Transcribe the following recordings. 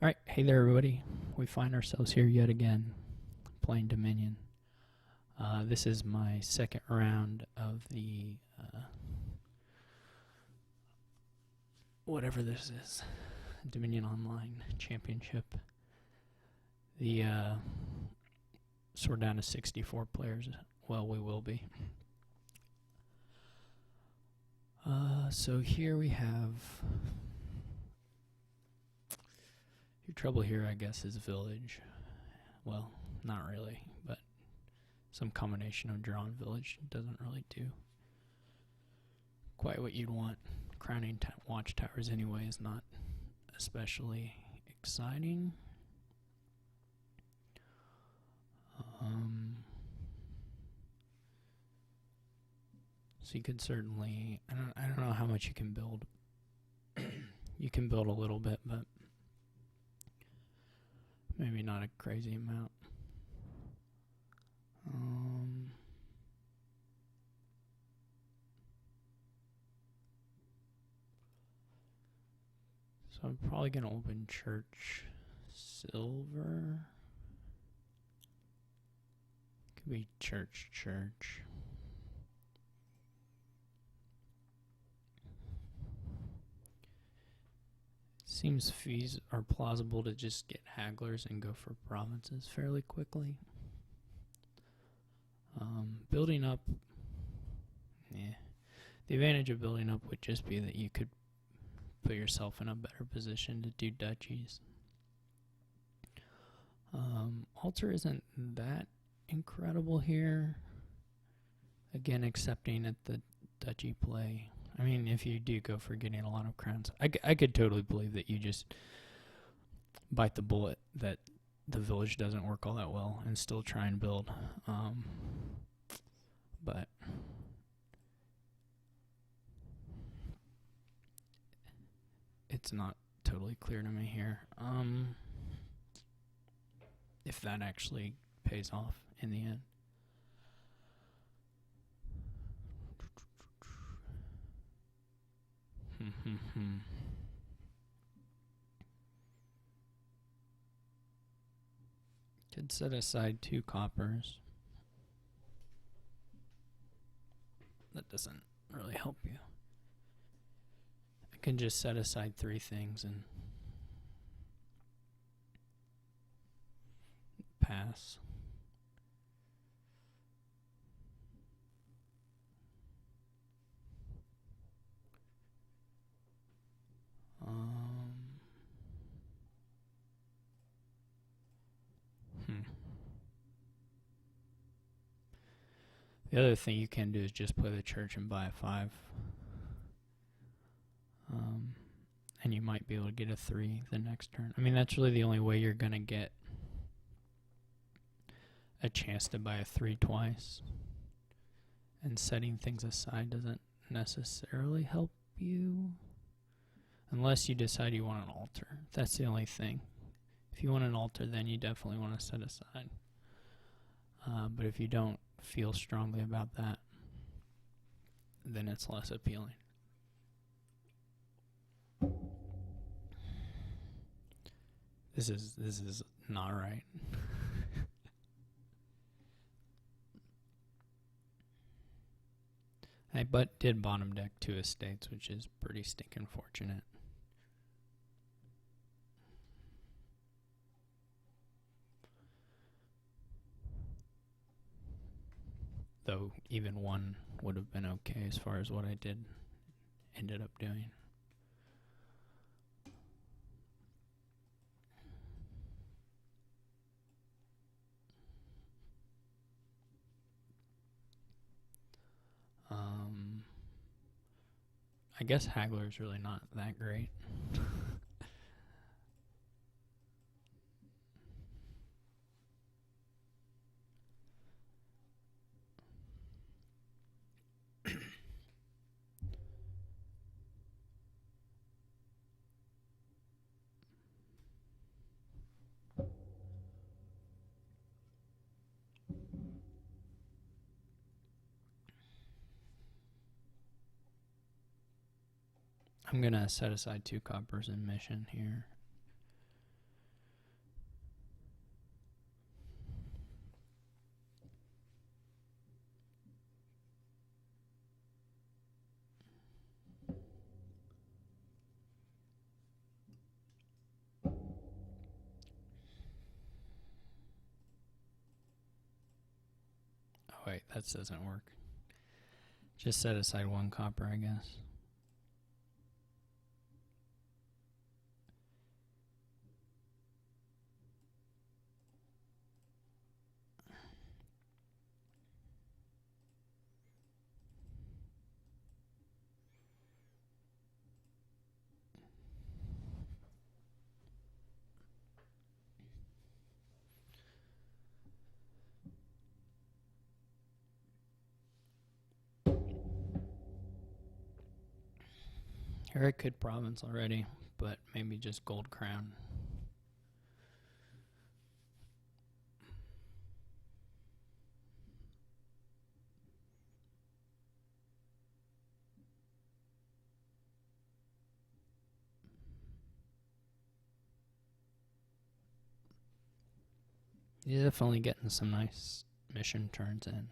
Alright, hey there everybody. We find ourselves here yet again, playing Dominion. This is my second round of the, whatever this is, Dominion Online Championship. The, so we're down to 64 players. Well, we will be. So here we have... Your trouble here, I guess, is village. Well, not really, but some combination of drawn village doesn't really do quite what you'd want. Crowning watchtowers anyway is not especially exciting. So you could certainly, I don't know how much you can build. You can build a little bit, but maybe not a crazy amount. So I'm probably going to open church silver. Could be church. Seems fees are plausible to just get hagglers and go for provinces fairly quickly. Building up, the advantage of building up would just be that you could put yourself in a better position to do duchies. Altar isn't that incredible here. Again, accepting at the duchy play. I mean, if you do go for getting a lot of crowns, I could totally believe that you just bite the bullet that the village doesn't work all that well and still try and build. But it's not totally clear to me here. If that actually pays off in the end. Could set aside 2 coppers. That doesn't really help you. I can just set aside 3 things and pass. The other thing you can do is just play the church and buy a 5. And you might be able to get a 3 the next turn. I mean, that's really the only way you're going to get a chance to buy a 3 twice. And setting things aside doesn't necessarily help you. Unless you decide you want an altar. That's the only thing. If you want an altar, then you definitely want to set aside. But if you don't feel strongly about that, then it's less appealing. This is not right. I did bottom deck 2 estates, which is pretty stinking fortunate. Though even 1 would have been okay as far as what I ended up doing. I guess Haggler is really not that great. I'm going to set aside 2 coppers in mission here. wait, that doesn't work. Just set aside 1 copper, I guess. Here I could province already, but maybe just gold crown. You're definitely getting some nice mission turns in.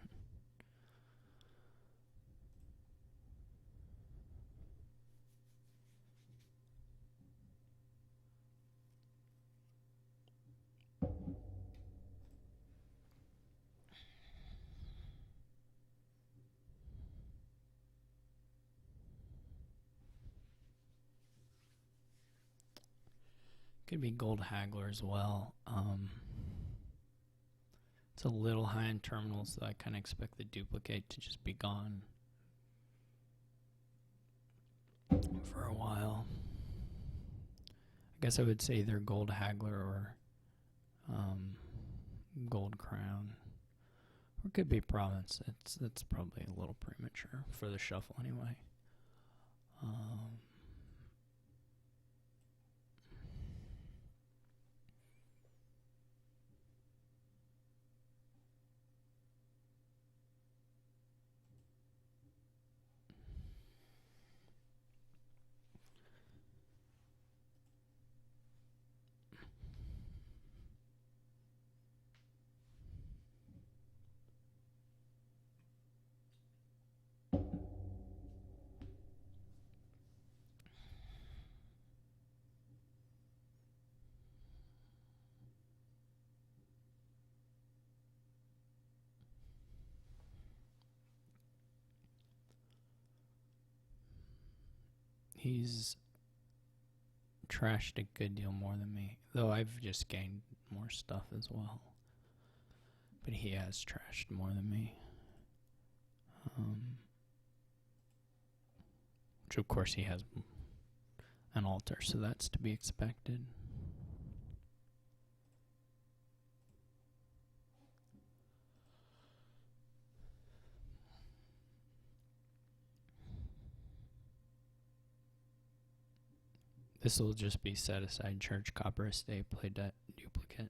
Could be gold haggler as well. It's a little high in terminals, so I kind of expect the duplicate to just be gone for a while. I guess I would say either gold haggler or gold crown, or it could be province. It's probably a little premature for the shuffle anyway. He's trashed a good deal more than me, though I've just gained more stuff as well. But he has trashed more than me. Which of course he has an altar, so that's to be expected. This will just be set aside church copper estate, play that duplicate.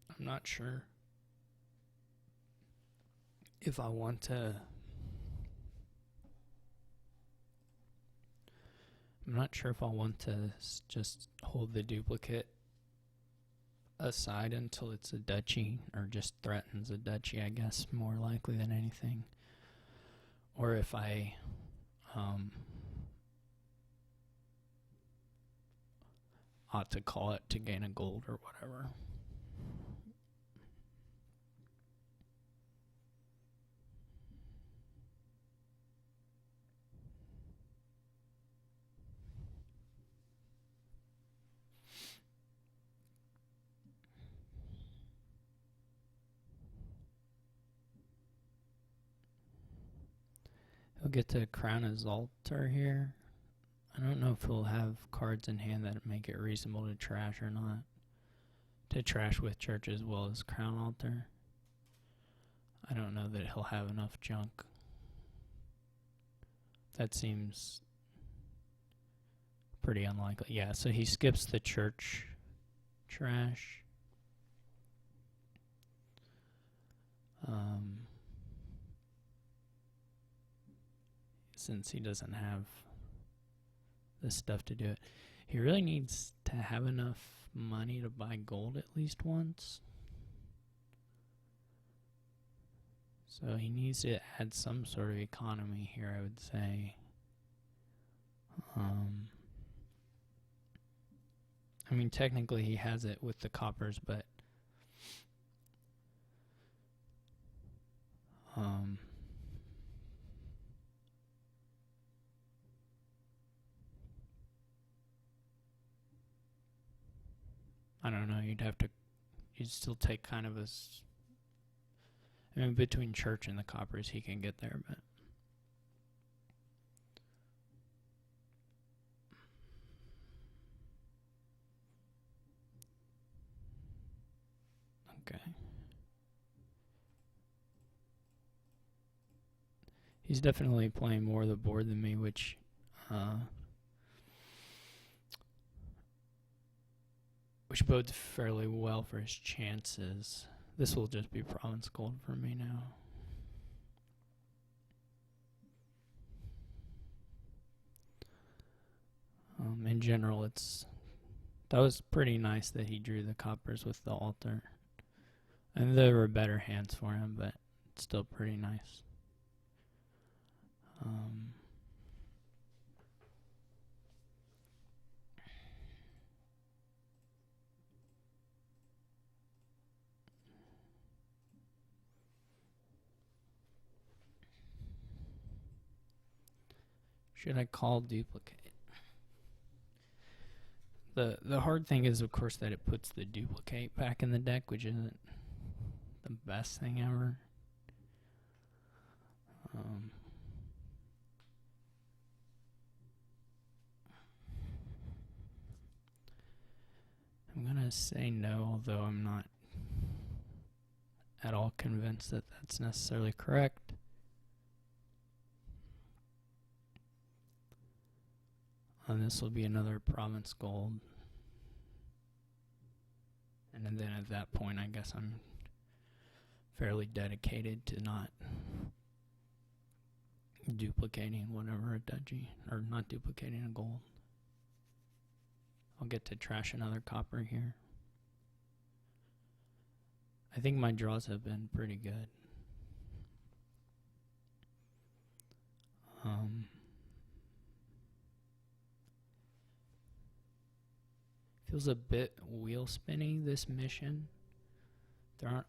I'm not sure if I want to. I'm not sure if I want to just hold the duplicate aside until it's a duchy, or just threatens a duchy, I guess, more likely than anything. Or if I ought to call it to gain a gold or whatever. He'll get to crown his altar here. I don't know if he'll have cards in hand that make it reasonable to trash or not. To trash with church as well as crown altar. I don't know that he'll have enough junk. That seems pretty unlikely. Yeah, so he skips the church trash. Since he doesn't have the stuff to do it. He really needs to have enough money to buy gold at least once. So he needs to add some sort of economy here, I would say. I mean, technically he has it with the coppers, but I don't know. You'd still take kind of I mean, between church and the coppers, he can get there, but. Okay. He's definitely playing more of the board than me, which bodes fairly well for his chances. This will just be province gold for me now. In general, that was pretty nice that he drew the coppers with the altar. And there were better hands for him, but it's still pretty nice. Should I call duplicate? The hard thing is, of course, that it puts the duplicate back in the deck, which isn't the best thing ever. I'm gonna say no, although I'm not at all convinced that that's necessarily correct. And this will be another province gold. And then at that point, I guess I'm fairly dedicated to not duplicating whatever a dudgy, or not duplicating a gold. I'll get to trash another copper here. I think my draws have been pretty good. Feels a bit wheel spinny, this mission. I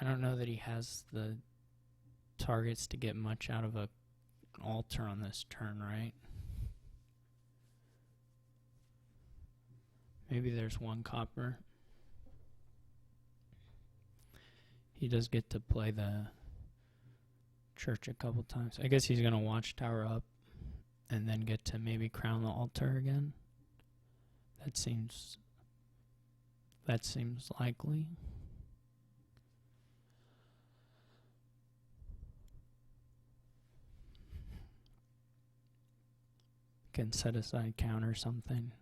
don't know that he has the targets to get much out of an altar on this turn, right? Maybe there's one copper. He does get to play the church a couple times. I guess he's going to watchtower up and then get to maybe crown the altar again. That seems likely. Can set aside counter something.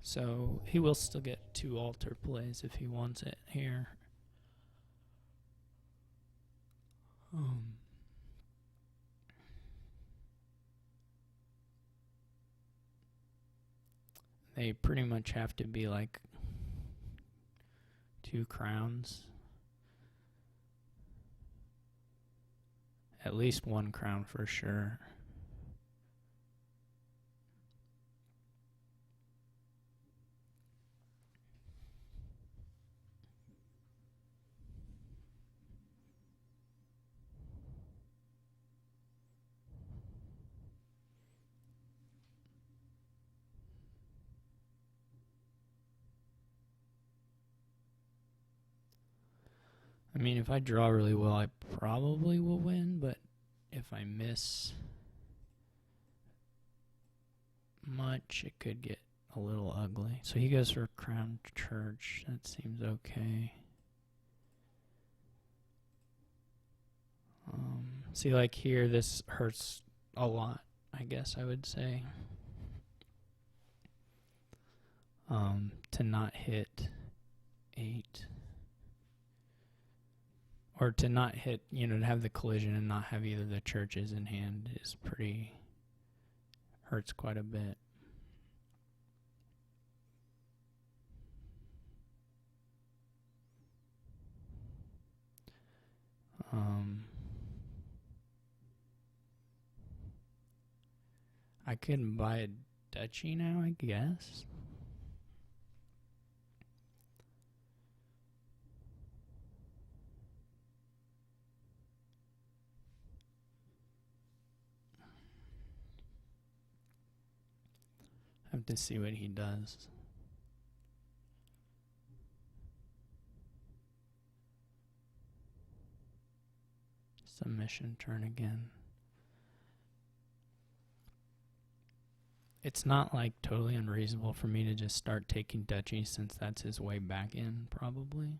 So he will still get 2 altar plays if he wants it here. They pretty much have to be like 2 crowns. At least 1 crown for sure. I mean, if I draw really well, I probably will win, but if I miss much, it could get a little ugly. So he goes for crown church. That seems okay. See, like here, this hurts a lot, I guess I would say. To not hit 8. Or to not hit, to have the collision and not have either the churches in hand is hurts quite a bit. I could buy a duchy now, I guess. I have to see what he does. Submission turn again. It's not like totally unreasonable for me to just start taking duchies since that's his way back in, probably.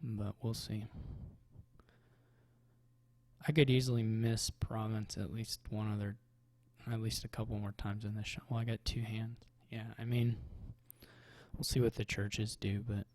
But we'll see. I could easily miss province at least a couple more times in this shot. Well, I got two hands. Yeah, I mean, we'll see what the churches do, but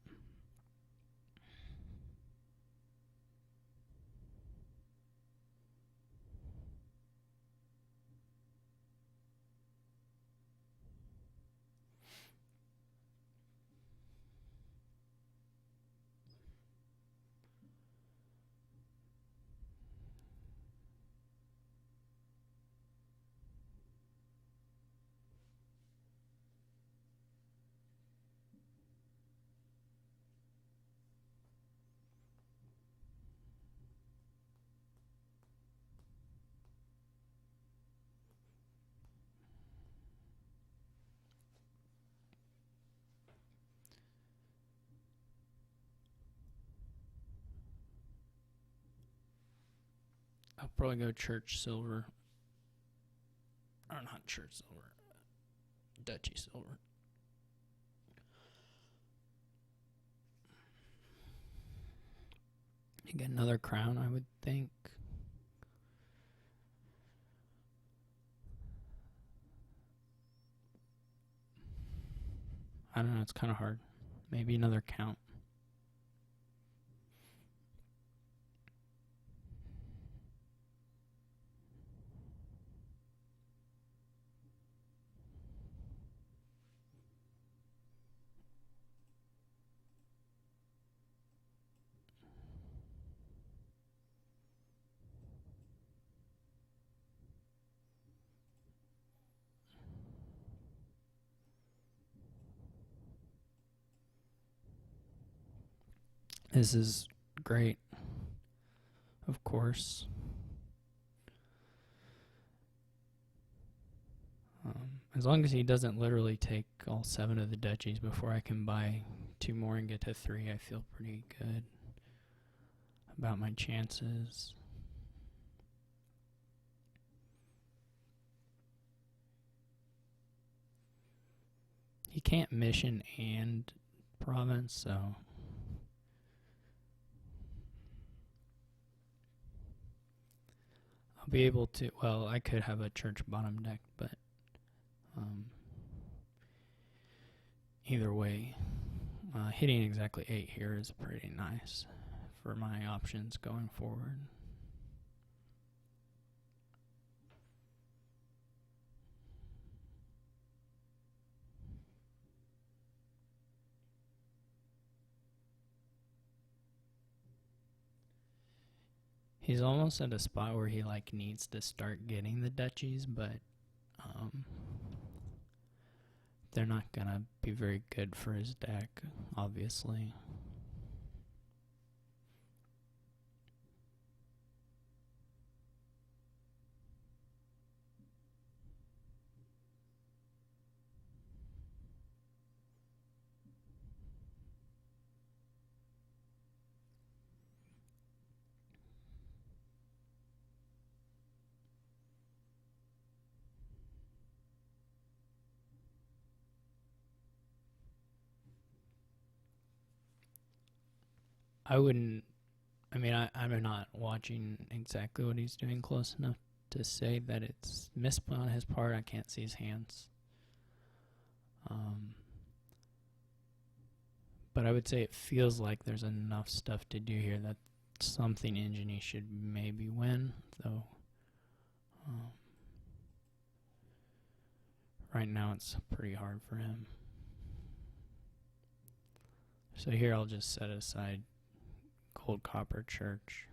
I'll probably go church silver. Or not church silver. Duchy silver. You get another crown, I would think. I don't know, it's kind of hard. Maybe another count. This is great, of course. As long as he doesn't literally take all 7 of the duchies before I can buy 2 more and get to 3, I feel pretty good about my chances. He can't mission and province, so I'll be able to, well, I could have a church bottom deck, but either way, hitting exactly 8 here is pretty nice for my options going forward. He's almost at a spot where he needs to start getting the duchies, but they're not gonna be very good for his deck, obviously. I'm not watching exactly what he's doing close enough to say that it's misplay on his part. I can't see his hands. But I would say it feels like there's enough stuff to do here that something Engine should maybe win, though. Right now it's pretty hard for him. So here I'll just set aside gold, copper, church.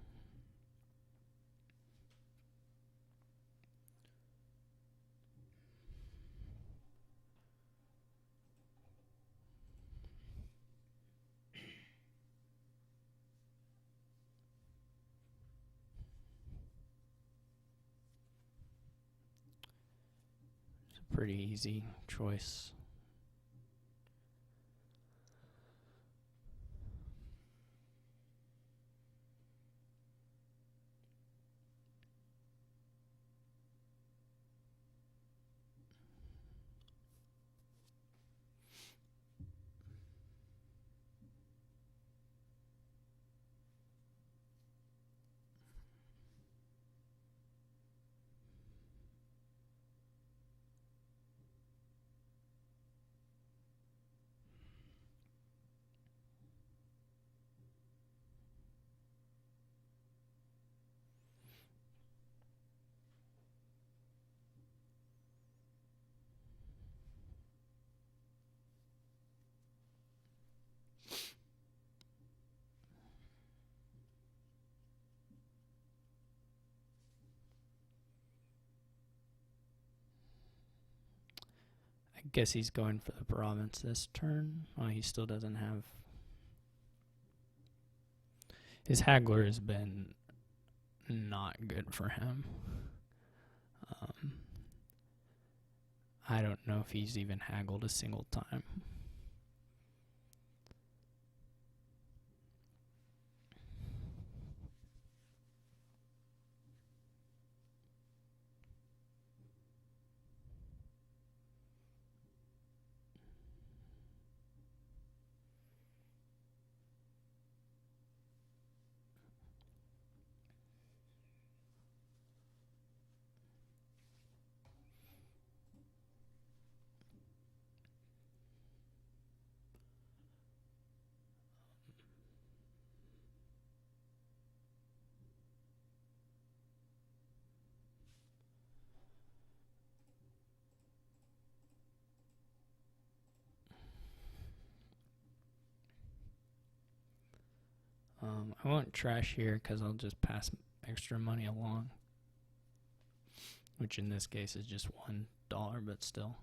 It's a pretty easy choice. I guess he's going for the province this turn. Oh, he still doesn't have... His haggler has been not good for him. I don't know if he's even haggled a single time. I won't trash here because I'll just pass extra money along, which in this case is just $1, but still.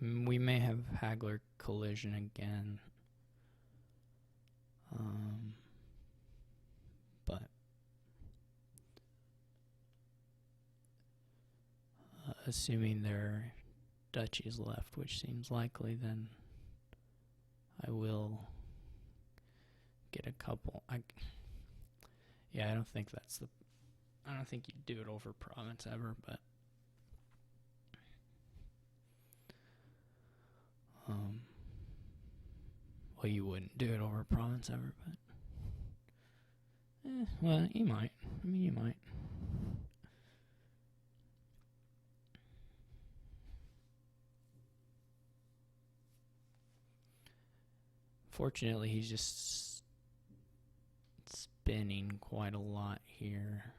We may have haggler collision again. But assuming there are duchies left, which seems likely, then I will get a couple. Yeah, I don't think you do it over province ever, but well, you wouldn't do it over province ever, but well, you might. I mean, you might. Fortunately, he's just spinning quite a lot here.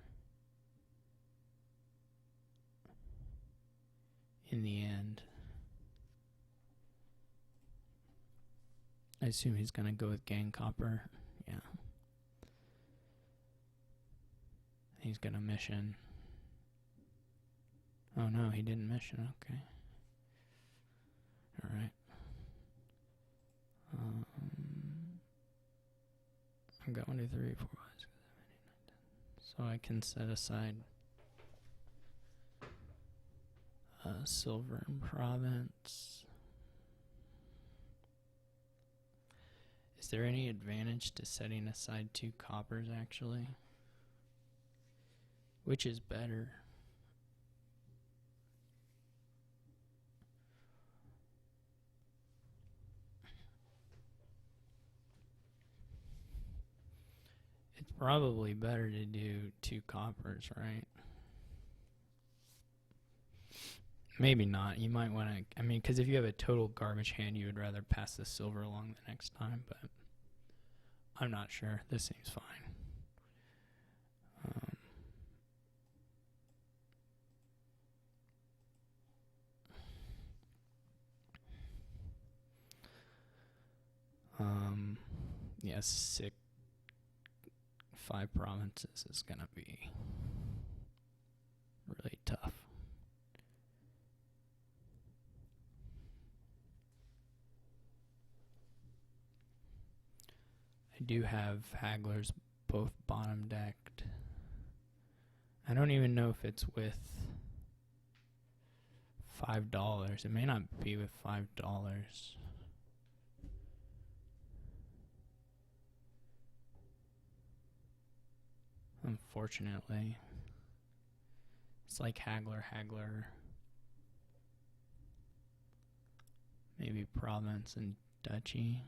In the end, I assume he's gonna go with gang copper. Yeah. He's gonna mission. Oh no, he didn't mission. Okay. All right. I'm going to 3, 4, 5, 6, 7, 8, 9, 10. So I can set aside silver and province. Is there any advantage to setting aside 2 coppers actually? Which is better? It's probably better to do 2 coppers, right? Maybe not. You might want to, I mean, because if you have a total garbage hand, you would rather pass the silver along the next time, but I'm not sure. This seems fine. Yes, 5 provinces is going to be really tough. I do have Hagglers both bottom decked. I don't even know if it's with $5. It may not be with $5. Unfortunately. It's like Haggler. Maybe province and duchy.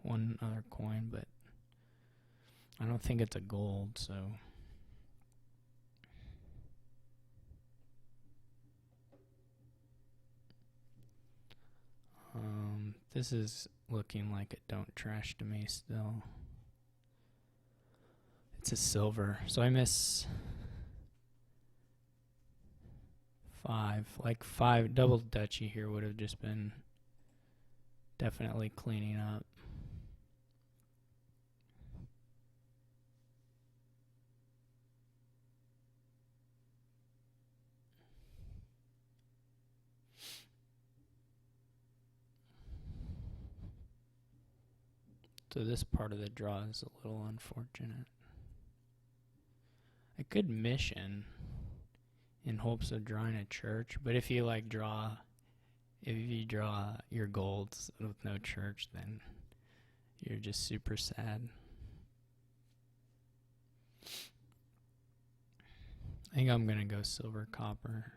One other coin, but I don't think it's a gold, so. This is looking like a don't trash to me still. It's a silver, so I miss 5. Like 5, double duchy here would have just been definitely cleaning up. So this part of the draw is a little unfortunate. I could mission in hopes of drawing a church, but if you draw your golds with no church, then you're just super sad. I think I'm gonna go silver copper.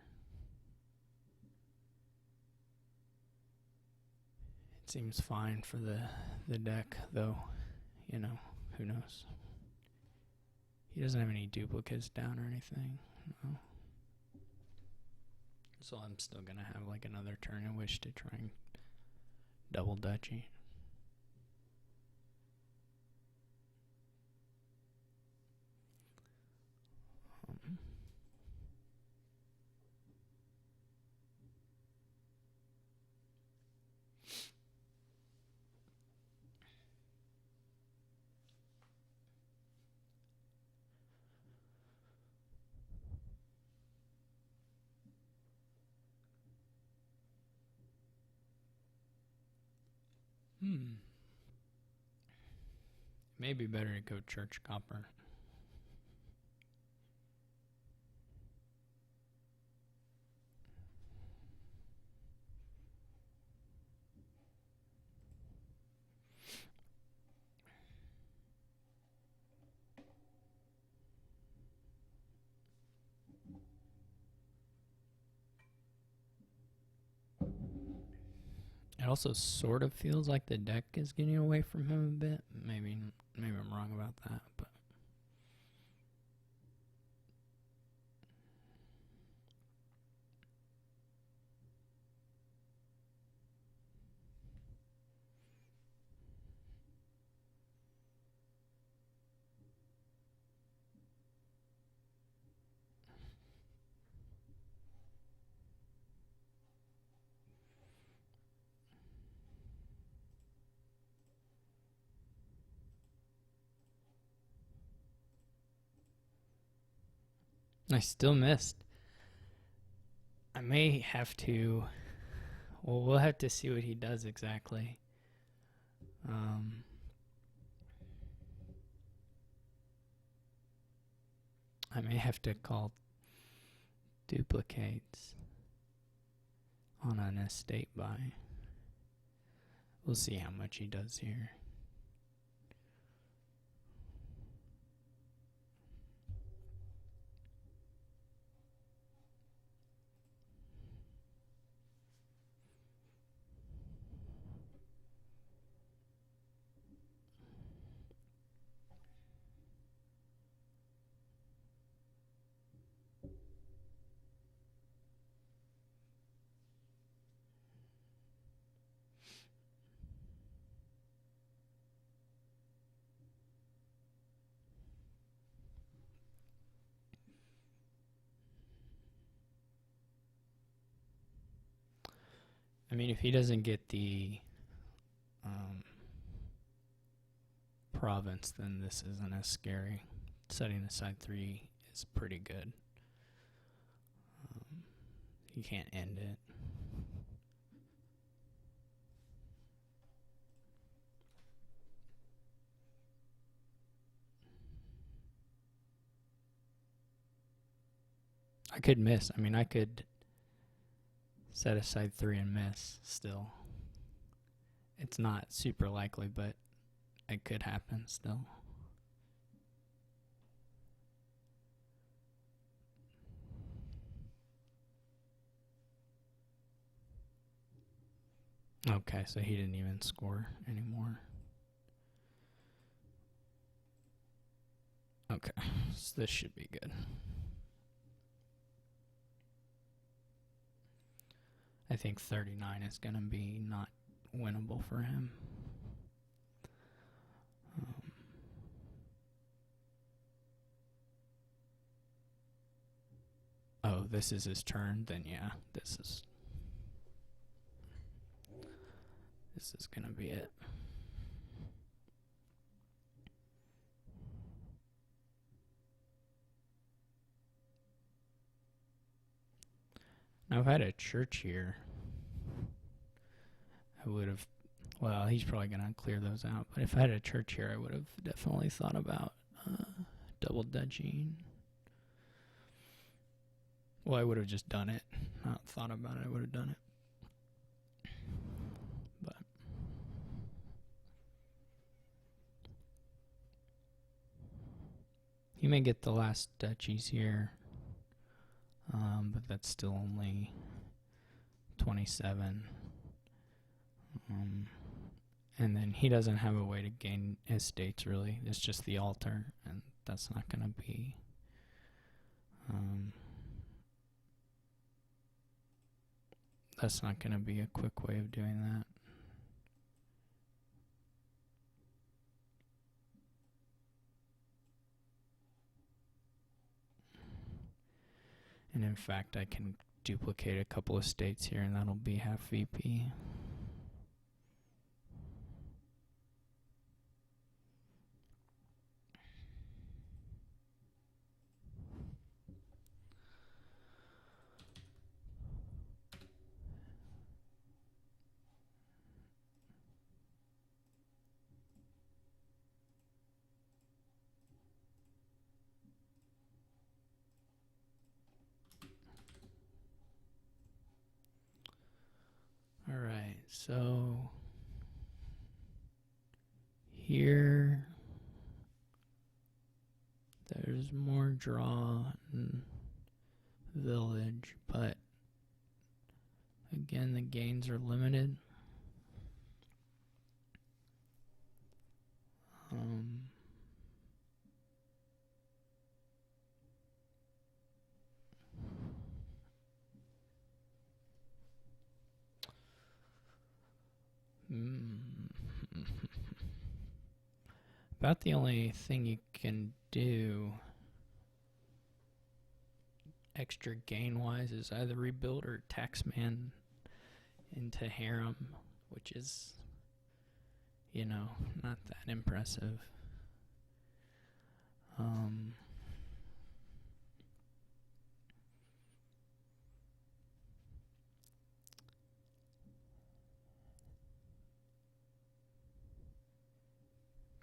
It seems fine for the deck, though, you know, who knows. He doesn't have any duplicates down or anything. No. So I'm still gonna have another turn in which to try and double duchy. Maybe better to go church copper. It also sort of feels like the deck is getting away from him a bit. Maybe I'm wrong about that, but I still missed. I may have to. Well, we'll have to see what he does exactly. I may have to call duplicates on an estate buy. We'll see how much he does here. I mean, if he doesn't get the province, then this isn't as scary. Setting aside 3 is pretty good. You can't end it. I could miss. I mean, I could set aside 3 and miss still. It's not super likely, but it could happen still. Okay, so he didn't even score anymore. Okay, so this should be good. I think 39 is going to be not winnable for him. Oh, this is his turn, then yeah, this is going to be it. Now, if I had a church here, I would have, well, he's probably going to clear those out, but if I had a church here, I would have definitely thought about double dutching. Well, I would have just done it, not thought about it, I would have done it. But you may get the last duchies here, but that's still only 27. And then he doesn't have a way to gain estates, really. It's just the altar, and that's not going to be... that's not going to be a quick way of doing that. And in fact, I can duplicate a couple of states here, and that'll be half VP. Alright, so here there's more draw and village, but again, the gains are limited. About the only thing you can do extra gain wise is either rebuild or taxman into harem, which is, you know, not that impressive.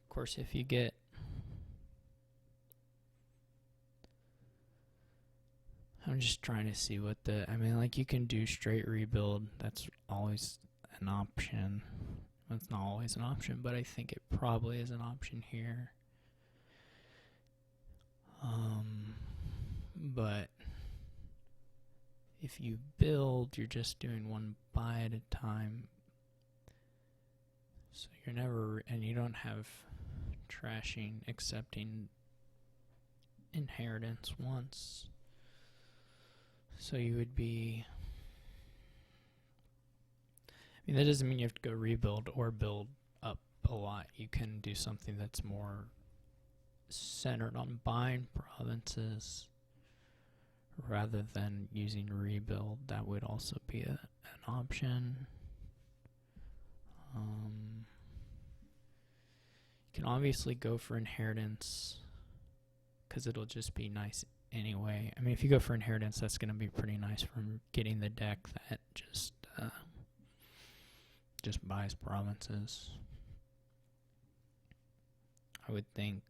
Of course, if you get I'm just trying to see what I mean, like, you can do straight rebuild. That's always an option. Well, it's not always an option, but I think it probably is an option here. But if you build, you're just doing one buy at a time. So you're never, and you don't have trashing accepting inheritance once. So you would be, I mean, that doesn't mean you have to go rebuild or build up a lot. You can do something that's more centered on buying provinces rather than using rebuild. That would also be an option. You can obviously go for inheritance because it'll just be nice anyway. I mean, if you go for inheritance, that's going to be pretty nice from getting the deck that just buys provinces. I would think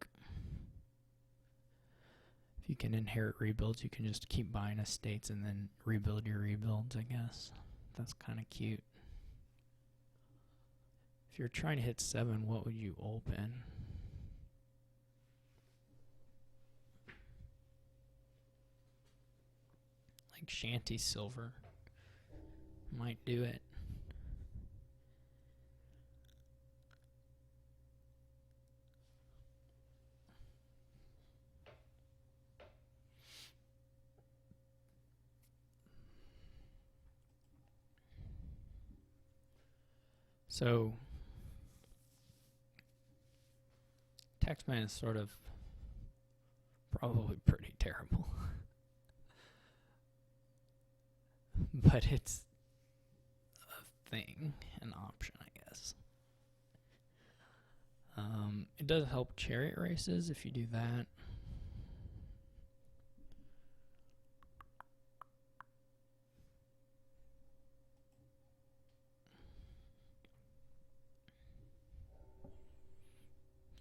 if you can inherit rebuilds, you can just keep buying estates and then rebuild your rebuilds, I guess. That's kind of cute. If you're trying to hit 7, what would you open? Like Shanty Silver might do it. So Taxman is sort of probably pretty terrible. But it's a thing, an option, I guess. It does help chariot races if you do that.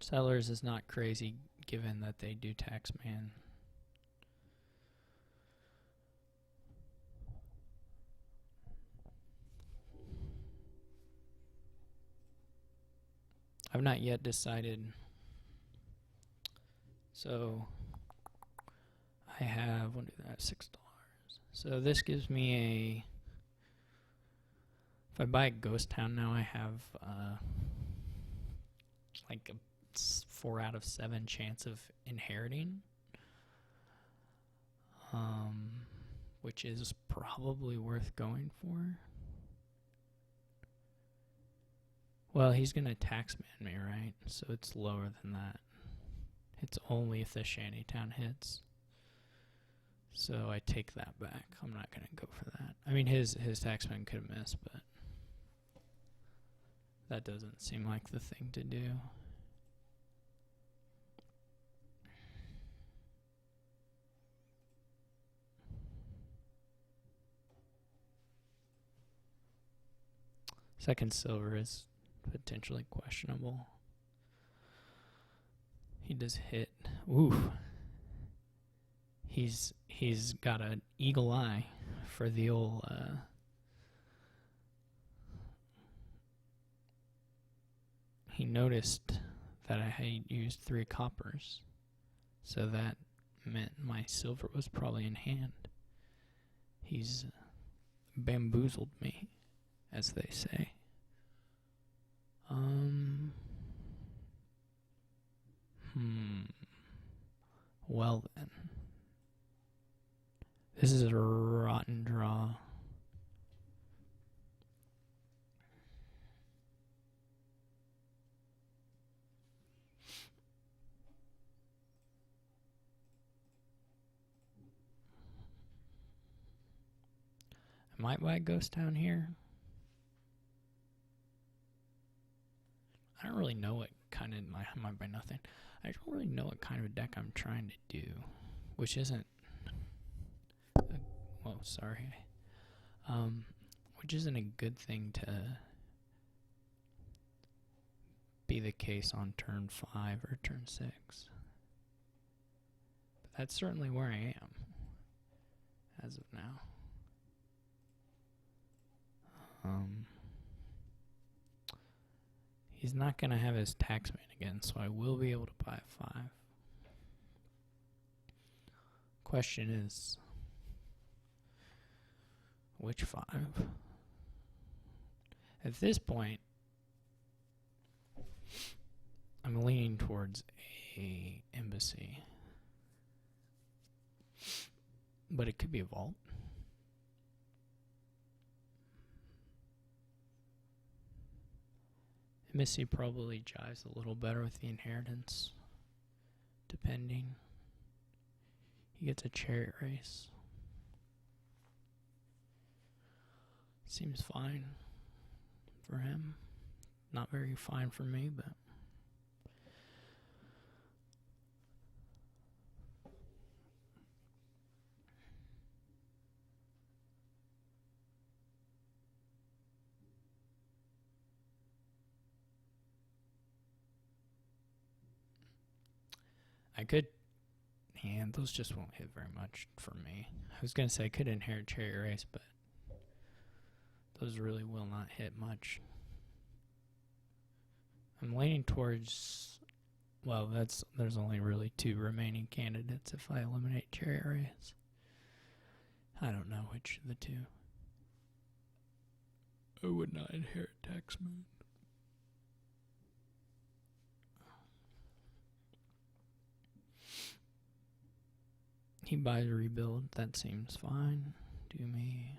Settlers is not crazy given that they do Taxman. I've not yet decided. So I have, what do that, $6. So this gives me a, if I buy a ghost town now, I have like a 4 out of 7 chance of inheriting, which is probably worth going for. Well, he's going to taxman me, right? So it's lower than that. It's only if the shantytown hits. So I take that back. I'm not going to go for that. I mean, his taxman could miss, but that doesn't seem like the thing to do. Second silver is potentially questionable. He does hit. Ooh. He's got an eagle eye for the old he noticed that I had used 3 coppers, so that meant my silver was probably in hand. He's bamboozled me, as they say. Well then. This is a rotten draw. I might buy a ghost town here. I don't really know what kind of, I might buy nothing. I don't really know what kind of a deck I'm trying to do, which isn't, which isn't a good thing to be the case on turn 5 or turn 6. But that's certainly where I am as of now. He's not going to have his taxman again, so I will be able to buy a 5. Question is, which 5? At this point, I'm leaning towards a embassy, but it could be a vault. Embassy probably jives a little better with the inheritance, depending. He gets a chariot race. Seems fine for him. Not very fine for me, but I could. Yeah, those just won't hit very much for me. I was gonna say I could inherit cherry race, but those really will not hit much. I'm leaning towards. Well, there's only really 2 remaining candidates if I eliminate cherry race. I don't know which of the 2. I would not inherit Taxman. He buys a rebuild. That seems fine. Do me.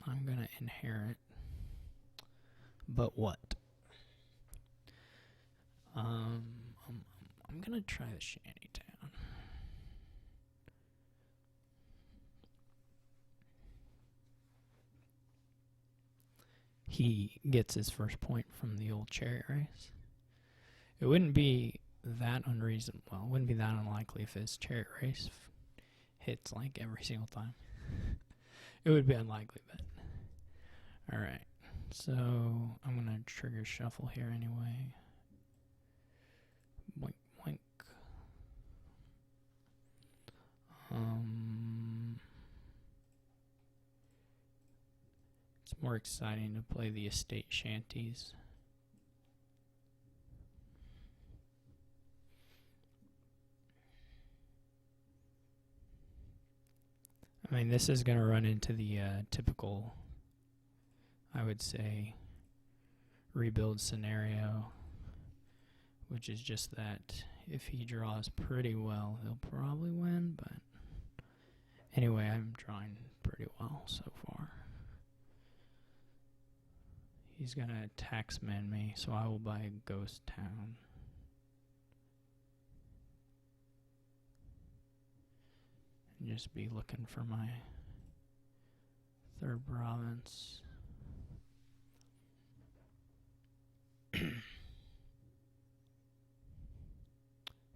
I'm gonna inherit. But what? I'm gonna try the shanty town. He gets his first point from the old cherry race. It wouldn't be that unreasonable. Well, it wouldn't be that unlikely if his cherry race hits like every single time. It would be unlikely, but alright. So I'm gonna trigger shuffle here anyway. Boink boink. It's more exciting to play the estate shanties. I mean, this is going to run into the typical, I would say, rebuild scenario, which is just that if he draws pretty well, he'll probably win, but anyway, I'm drawing pretty well so far. He's going to taxman me, so I will buy a ghost town. And just be looking for my 3rd province.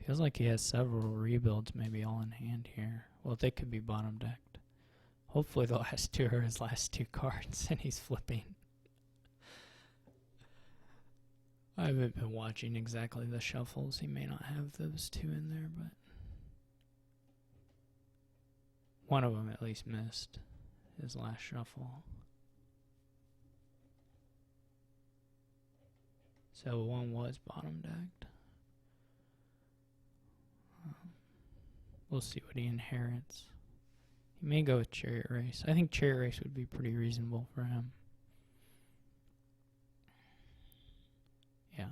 Feels like he has several rebuilds maybe all in hand here. Well, they could be bottom decked. Hopefully the last 2 are his last 2 cards and he's flipping. I haven't been watching exactly the shuffles. He may not have those 2 in there, but one of them at least missed his last shuffle. So one was bottom decked. We'll see what he inherits. He may go with chariot race. I think chariot race would be pretty reasonable for him. Yeah.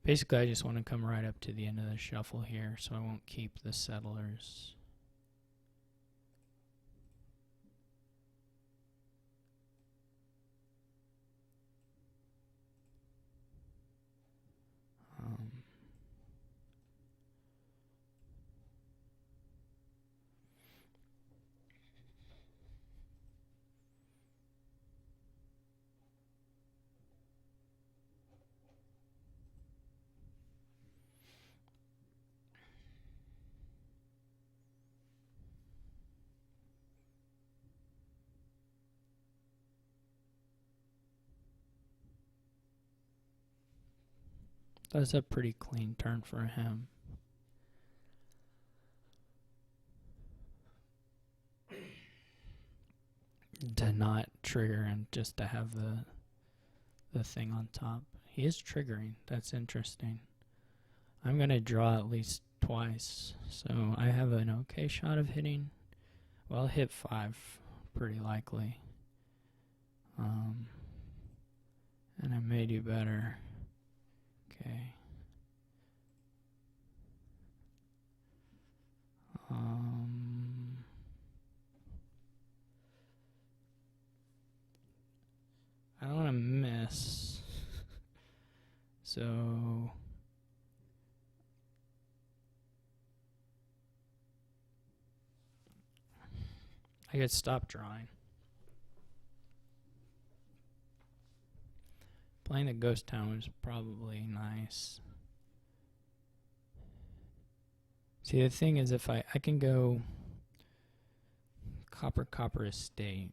Basically, I just want to come right up to the end of the shuffle here, so I won't keep the settlers. That's a pretty clean turn for him. To not trigger and just to have the thing on top. He is triggering. That's interesting. I'm going to draw at least twice. So I have an okay shot of hitting. Well, I'll hit 5 pretty likely. And I may do better. Okay. I don't want to miss. So I could stop drawing. Playing the ghost town was probably nice. See, the thing is, if I can go copper estate,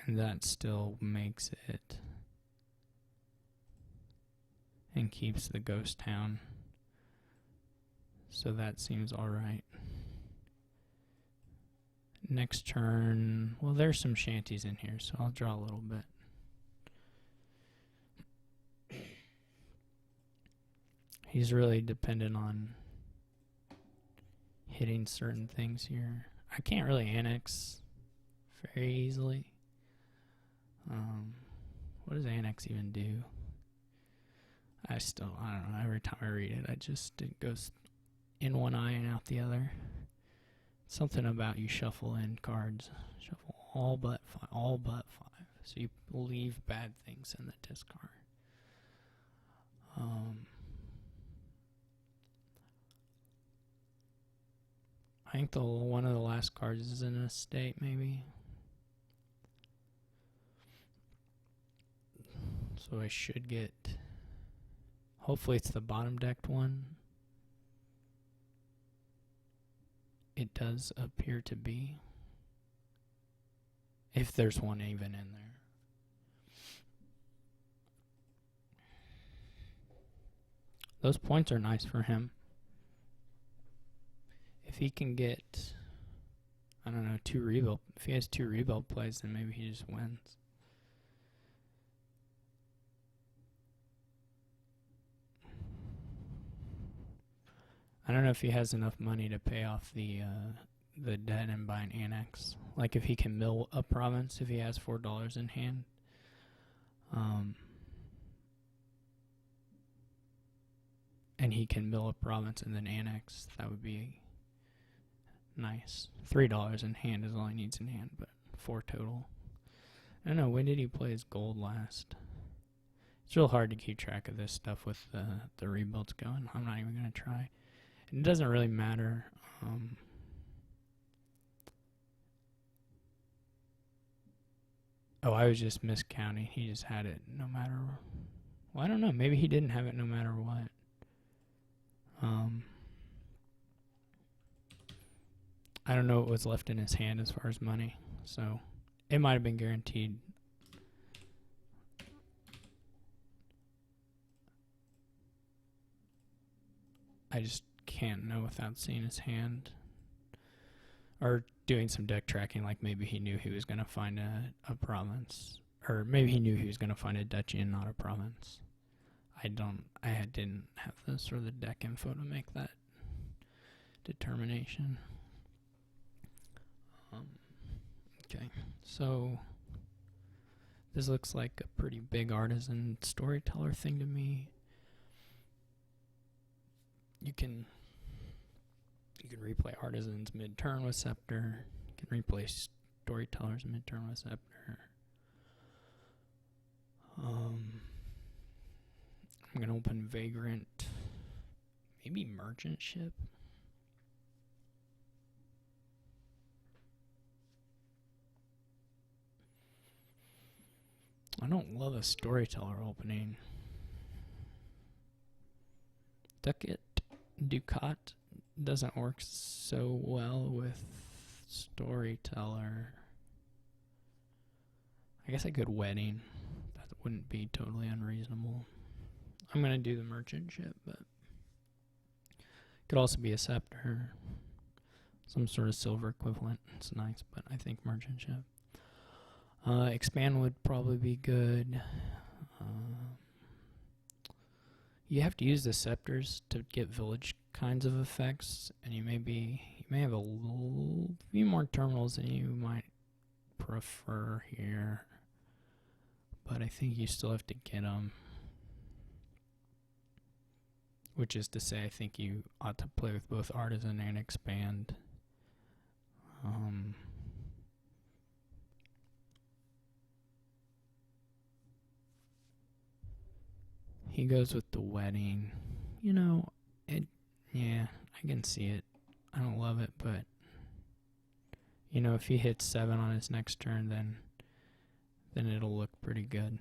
and that still makes it and keeps the ghost town. So that seems alright. Next turn, well, there's some shanties in here, so I'll draw a little bit. He's really dependent on hitting certain things here. I can't really annex very easily. What does annex even do? I don't know. Every time I read it, it goes in one eye and out the other. Something about you shuffle in cards. Shuffle all but five. So you leave bad things in the discard. I think one of the last cards is in a state, maybe. So I should get, hopefully it's the bottom decked one. It does appear to be, if there's one even in there. Those points are nice for him. If he can get, I don't know, if he has 2 rebuild plays, then maybe he just wins. I don't know if he has enough money to pay off the debt and buy an annex. Like if he can mill a province, if he has $4 in hand. And he can mill a province and then annex, that would be nice. $3 in hand is all he needs in hand, but 4 total. I don't know, when did he play his gold last? It's real hard to keep track of this stuff with the rebuilds going. I'm not even going to try. It doesn't really matter. Oh, I was just miscounting. He just had it no matter. Well, I don't know. Maybe he didn't have it no matter what. I don't know what was left in his hand as far as money. So it might have been guaranteed. I just can't know without seeing his hand. Or doing some deck tracking, like maybe he knew he was going to find a province. Or maybe he knew he was going to find a duchy and not a province. I didn't have the sort of the deck info to make that determination. Okay, so this looks like a pretty big artisan storyteller thing to me. You can replay artisans mid-turn with scepter. You can replay storytellers mid-turn with scepter. I'm gonna open vagrant, maybe merchant ship. I don't love a storyteller opening. Ducat doesn't work so well with storyteller. I guess I could wedding. That wouldn't be totally unreasonable. I'm gonna do the merchant ship, but could also be a scepter, some sort of silver equivalent. It's nice, but I think merchant ship. Expand would probably be good. You have to use the scepters to get village kinds of effects, and you may have a few more terminals than you might prefer here, but I think you still have to get them. Which is to say, I think you ought to play with both artisan and expand. He goes with the wedding. You know, yeah, I can see it. I don't love it, but You know, if he hits 7 on his next turn, then it'll look pretty good.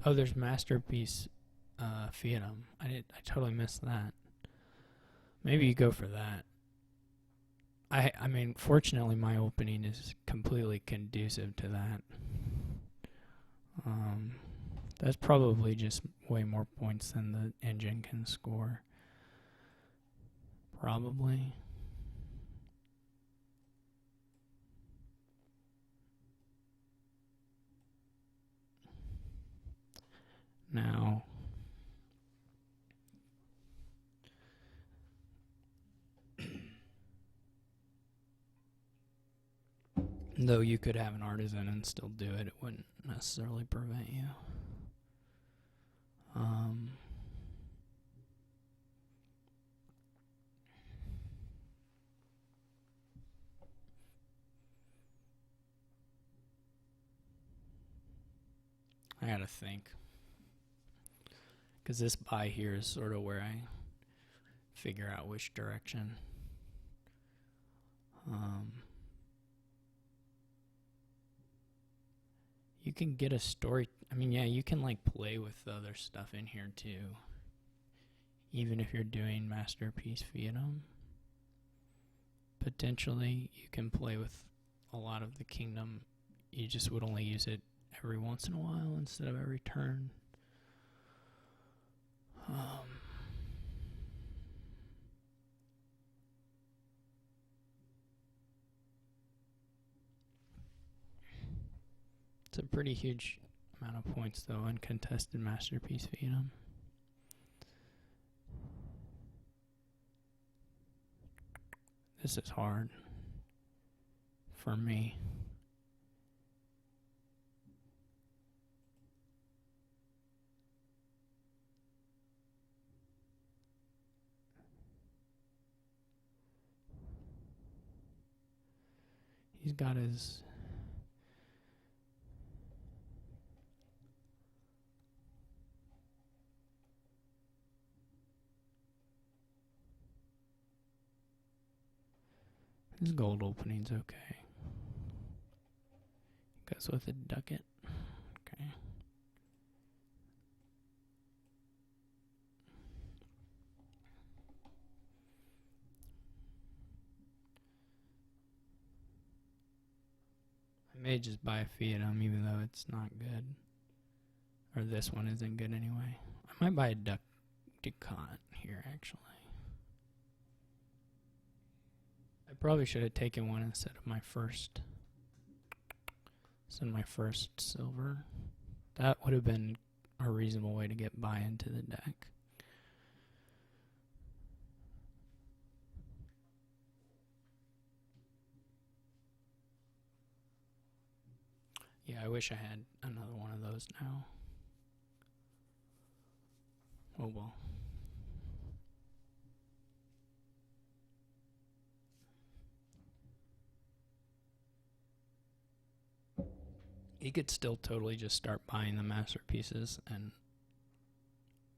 Oh, there's Masterpiece Fiatum. I totally missed that. Maybe you go for that. I mean, fortunately, my opening is completely conducive to that. That's probably just way more points than the engine can score. Probably. Now, though you could have an artisan and still do it, it wouldn't necessarily prevent you. I gotta think. Because this buy here is sort of where I figure out which direction. You can get a story. I mean, yeah, you can like play with the other stuff in here too. Even if you're doing Masterpiece Fiatum. Potentially, you can play with a lot of the kingdom. You just would only use it every once in a while instead of every turn. It's a pretty huge amount of points, though, uncontested Masterpiece Fiatum. This is hard for me. He's got his gold opening's okay. Goes with a ducat. Okay. I may just buy a Fiatum even though it's not good. Or this one isn't good anyway. I might buy a ducat here actually. I probably should have taken one instead of my first silver. That would have been a reasonable way to get buy into the deck. Yeah, I wish I had another one of those now. Oh well. You could still totally just start buying the masterpieces and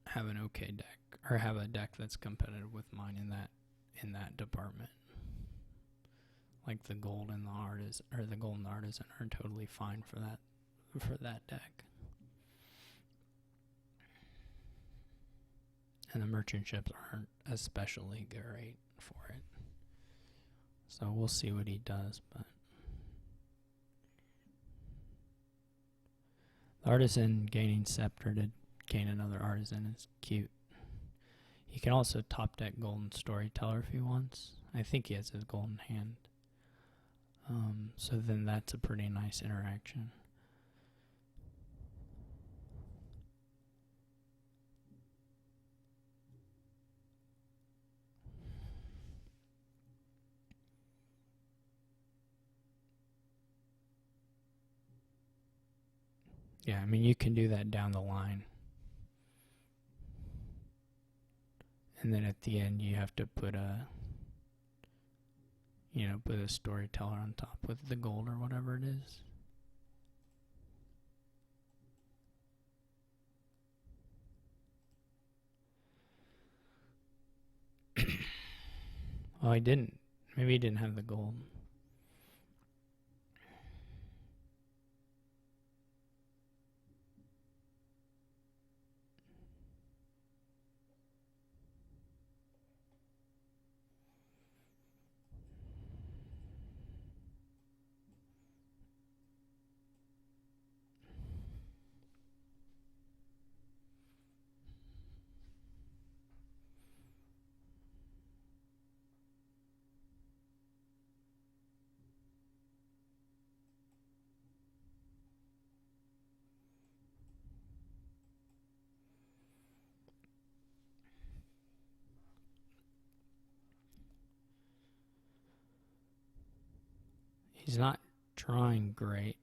have an okay deck, or have a deck that's competitive with mine in that department. Like the gold and the artisan, or the gold and the artisan are totally fine for that deck. And the merchant ships aren't especially great for it. So we'll see what he does, but the artisan gaining scepter to gain another artisan is cute. He can also top deck golden storyteller if he wants. I think he has his golden hand. So then that's a pretty nice interaction. Yeah, I mean, you can do that down the line. And then at the end, you have to put a storyteller on top with the gold or whatever it is. Oh, I didn't. Maybe he didn't have the gold. He's not drawing great.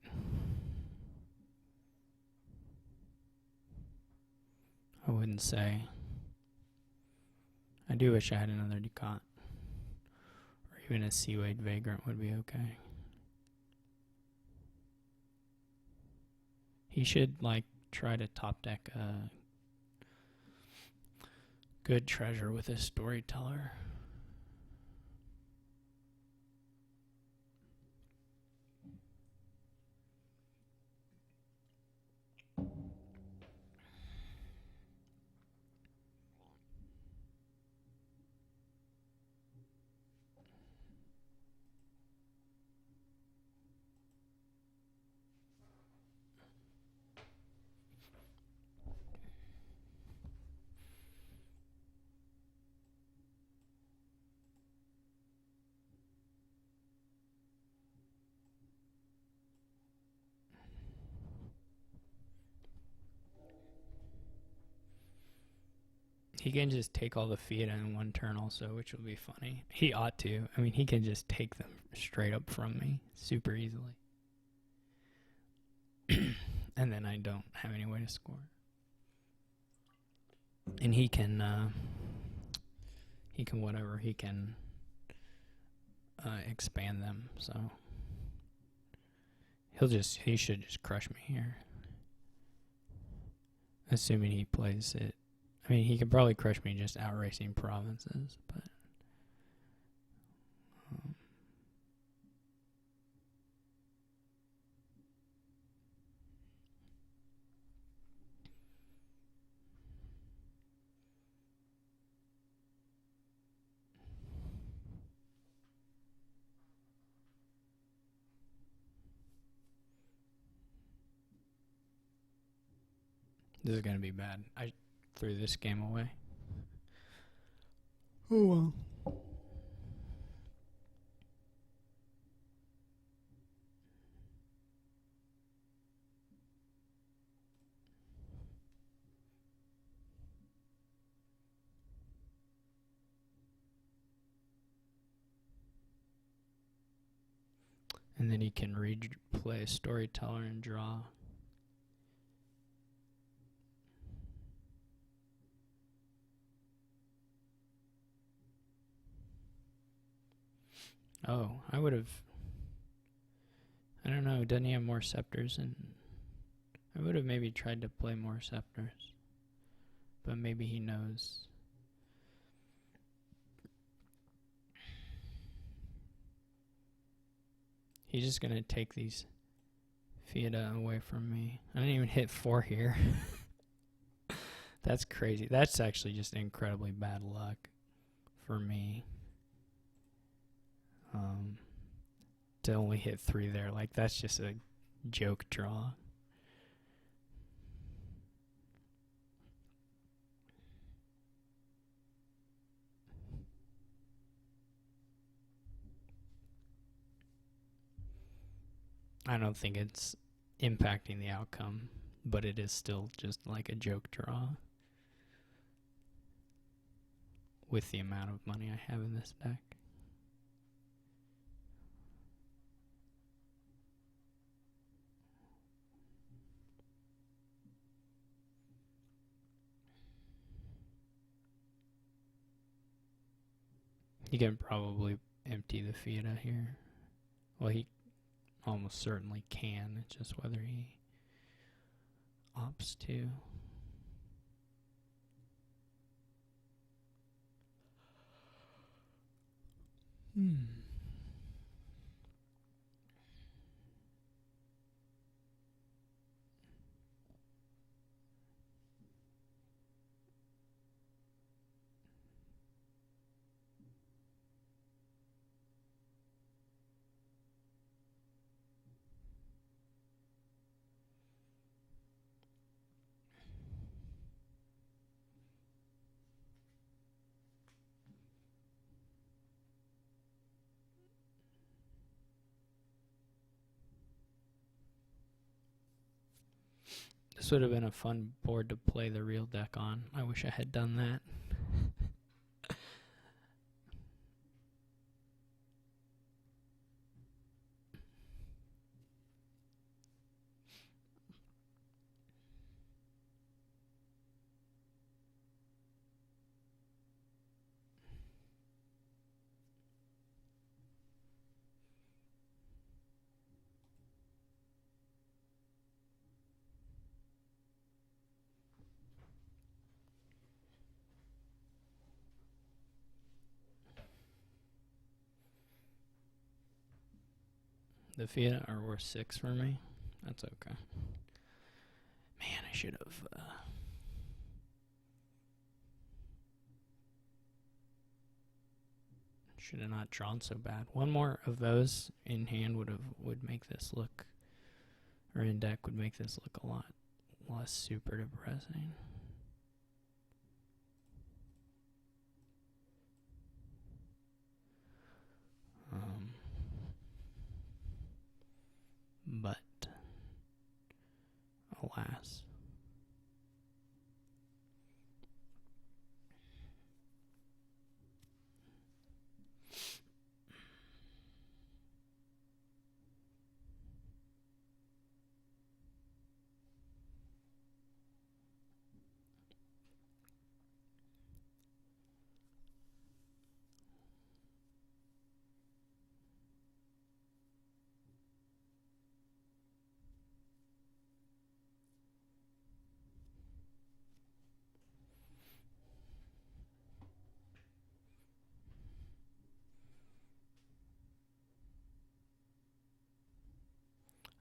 I wouldn't say. I do wish I had another Ducat. Or even a Seaweed Vagrant would be okay. He should, like, try to top deck a good treasure with his Storyteller. He can just take all the Fiat in one turn also, which will be funny. He ought to. I mean, he can just take them straight up from me super easily. And then I don't have any way to score. And he can whatever, he can expand them, so he should just crush me here. Assuming he plays it. I mean, he could probably crush me just outracing provinces, but this is gonna be bad. I threw this game away. Oh well. And then he can replay Storyteller and draw. Oh, I would have. I don't know. Doesn't he have more scepters? And I would have maybe tried to play more scepters. But maybe he knows. He's just going to take these Fiat away from me. I didn't even hit 4 here. That's crazy. That's actually just incredibly bad luck for me. To only hit 3 there. Like, that's just a joke draw. I don't think it's impacting the outcome, but it is still just like a joke draw with the amount of money I have in this deck. He can probably empty the Fiat here. Well, he almost certainly can. It's just whether he opts to. This would have been a fun board to play the real deck on. I wish I had done that. The Fiat are worth 6 for me. That's okay. Man, I should have. Should have not drawn so bad. One more of those in hand would make this look, or in deck would make this look a lot less super depressing. But alas.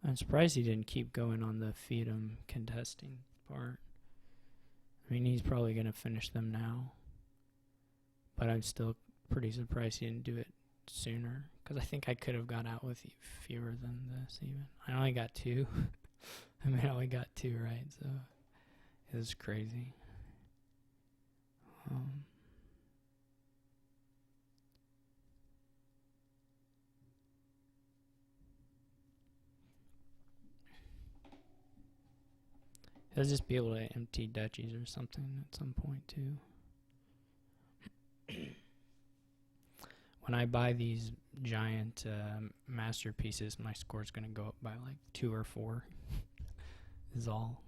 I'm surprised he didn't keep going on the Fiat contesting part. I mean, he's probably going to finish them now. But I'm still pretty surprised he didn't do it sooner. Because I think I could have got out with fewer than this even. I only got 2. I mean, I only got 2 right, so it was crazy. He'll just be able to empty duchies or something at some point too. When I buy these giant masterpieces, my score's going to go up by like 2 or 4 is all.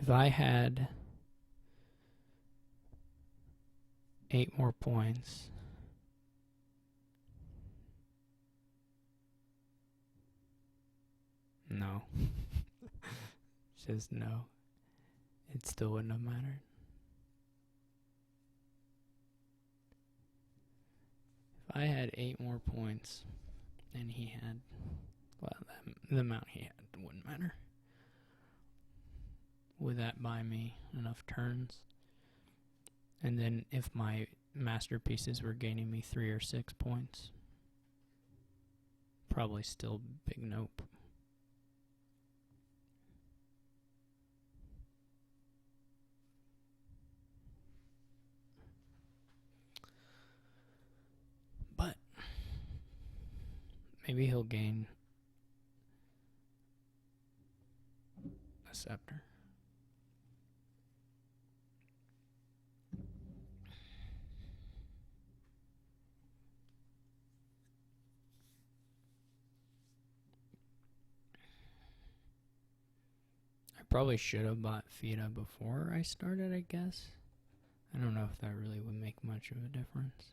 If I had 8 more points, no. Just no. It still wouldn't have mattered. If I had 8 more points and he had, well, the amount he had wouldn't matter. Would that buy me enough turns? And then if my masterpieces were gaining me 3 or 6 points, probably still big nope. But maybe he'll gain a scepter. probably should have bought FIDA before I started, I guess. I don't know if that really would make much of a difference.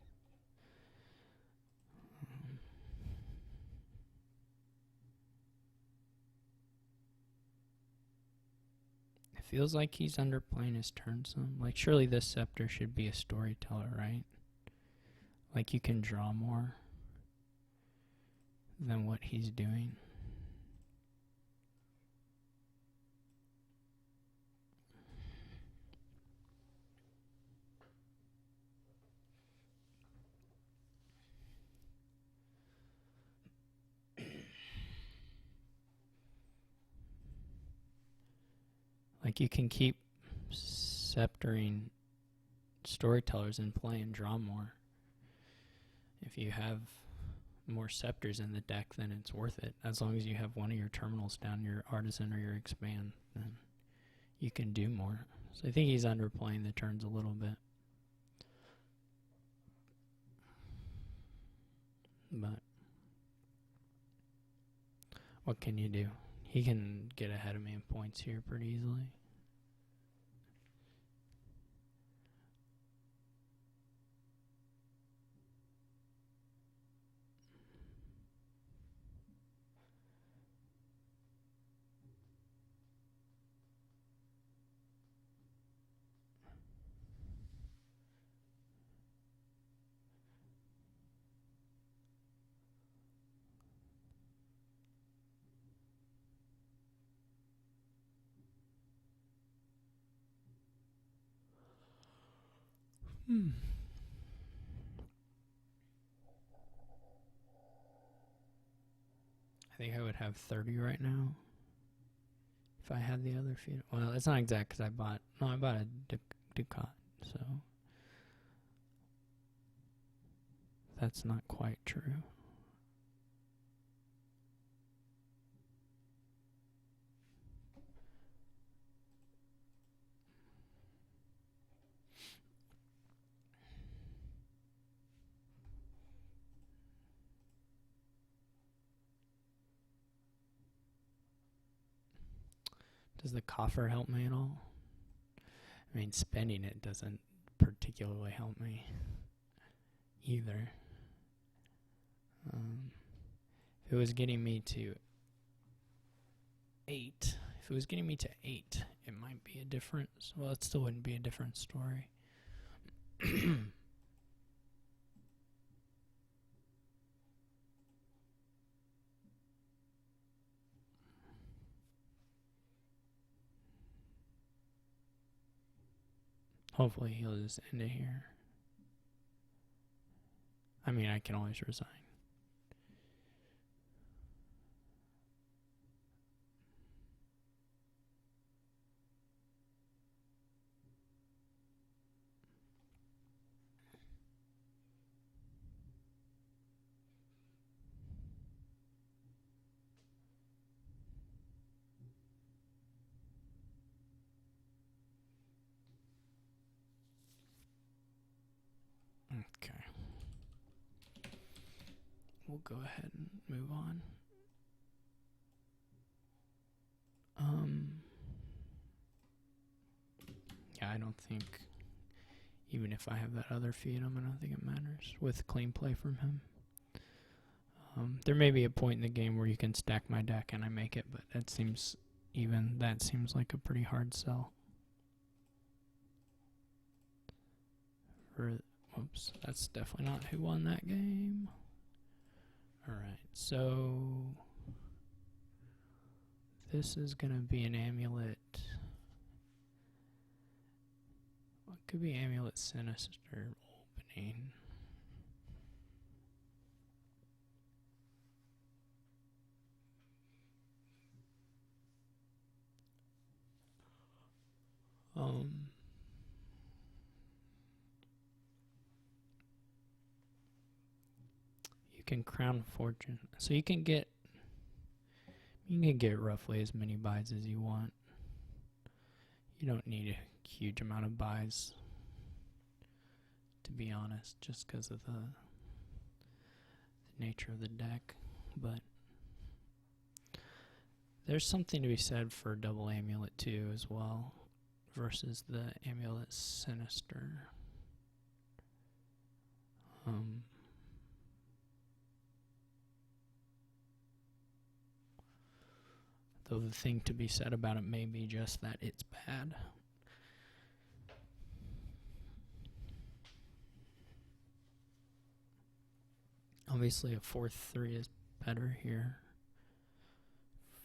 It feels like he's underplaying his turn some. Like, surely this scepter should be a storyteller, right? Like, you can draw more than what he's doing. Like, you can keep sceptering storytellers in play and draw more. If you have more scepters in the deck, then it's worth it. As long as you have one of your terminals down, your artisan or your expand, then you can do more. So I think he's underplaying the turns a little bit. But what can you do? He can get ahead of me in points here pretty easily. I think I would have 30 right now if I had the other feet. Well, it's not exact because I bought a Ducat, so that's not quite true. Does the coffer help me at all? I mean, spending it doesn't particularly help me either. If it was getting me to 8, it might be a different. Well, it still wouldn't be a different story. Hopefully he'll just end it here. I mean, I can always resign. Okay. We'll go ahead and move on. Yeah, I don't think, even if I have that other feed, I don't think it matters with clean play from him. There may be a point in the game where you can stack my deck and I make it, but that seems like a pretty hard sell. Whoops, that's definitely not who won that game. Alright, so this is going to be an amulet. What could be amulet sinister opening? You can crown fortune, so you can get roughly as many buys as you want. You don't need a huge amount of buys, to be honest, just because of the nature of the deck. But There's something to be said for double amulet too as well, versus the amulet sinister. Though the thing to be said about it may be just that it's bad. Obviously a 4-3 is better here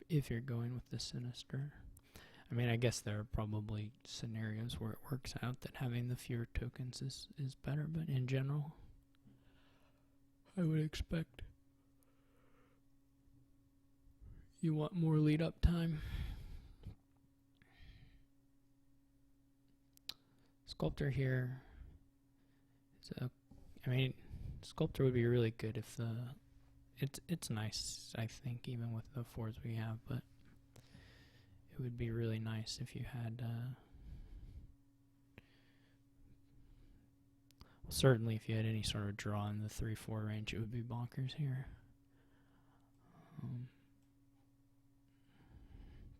if you're going with the sinister. I mean, I guess there are probably scenarios where it works out that having the fewer tokens is better, but in general, I would expect you want more lead up time. Sculptor here is I mean, Sculptor would be really good if it's nice, I think, even with the 4s we have, but it would be really nice if you had certainly if you had any sort of draw in the 3-4 range, it would be bonkers here.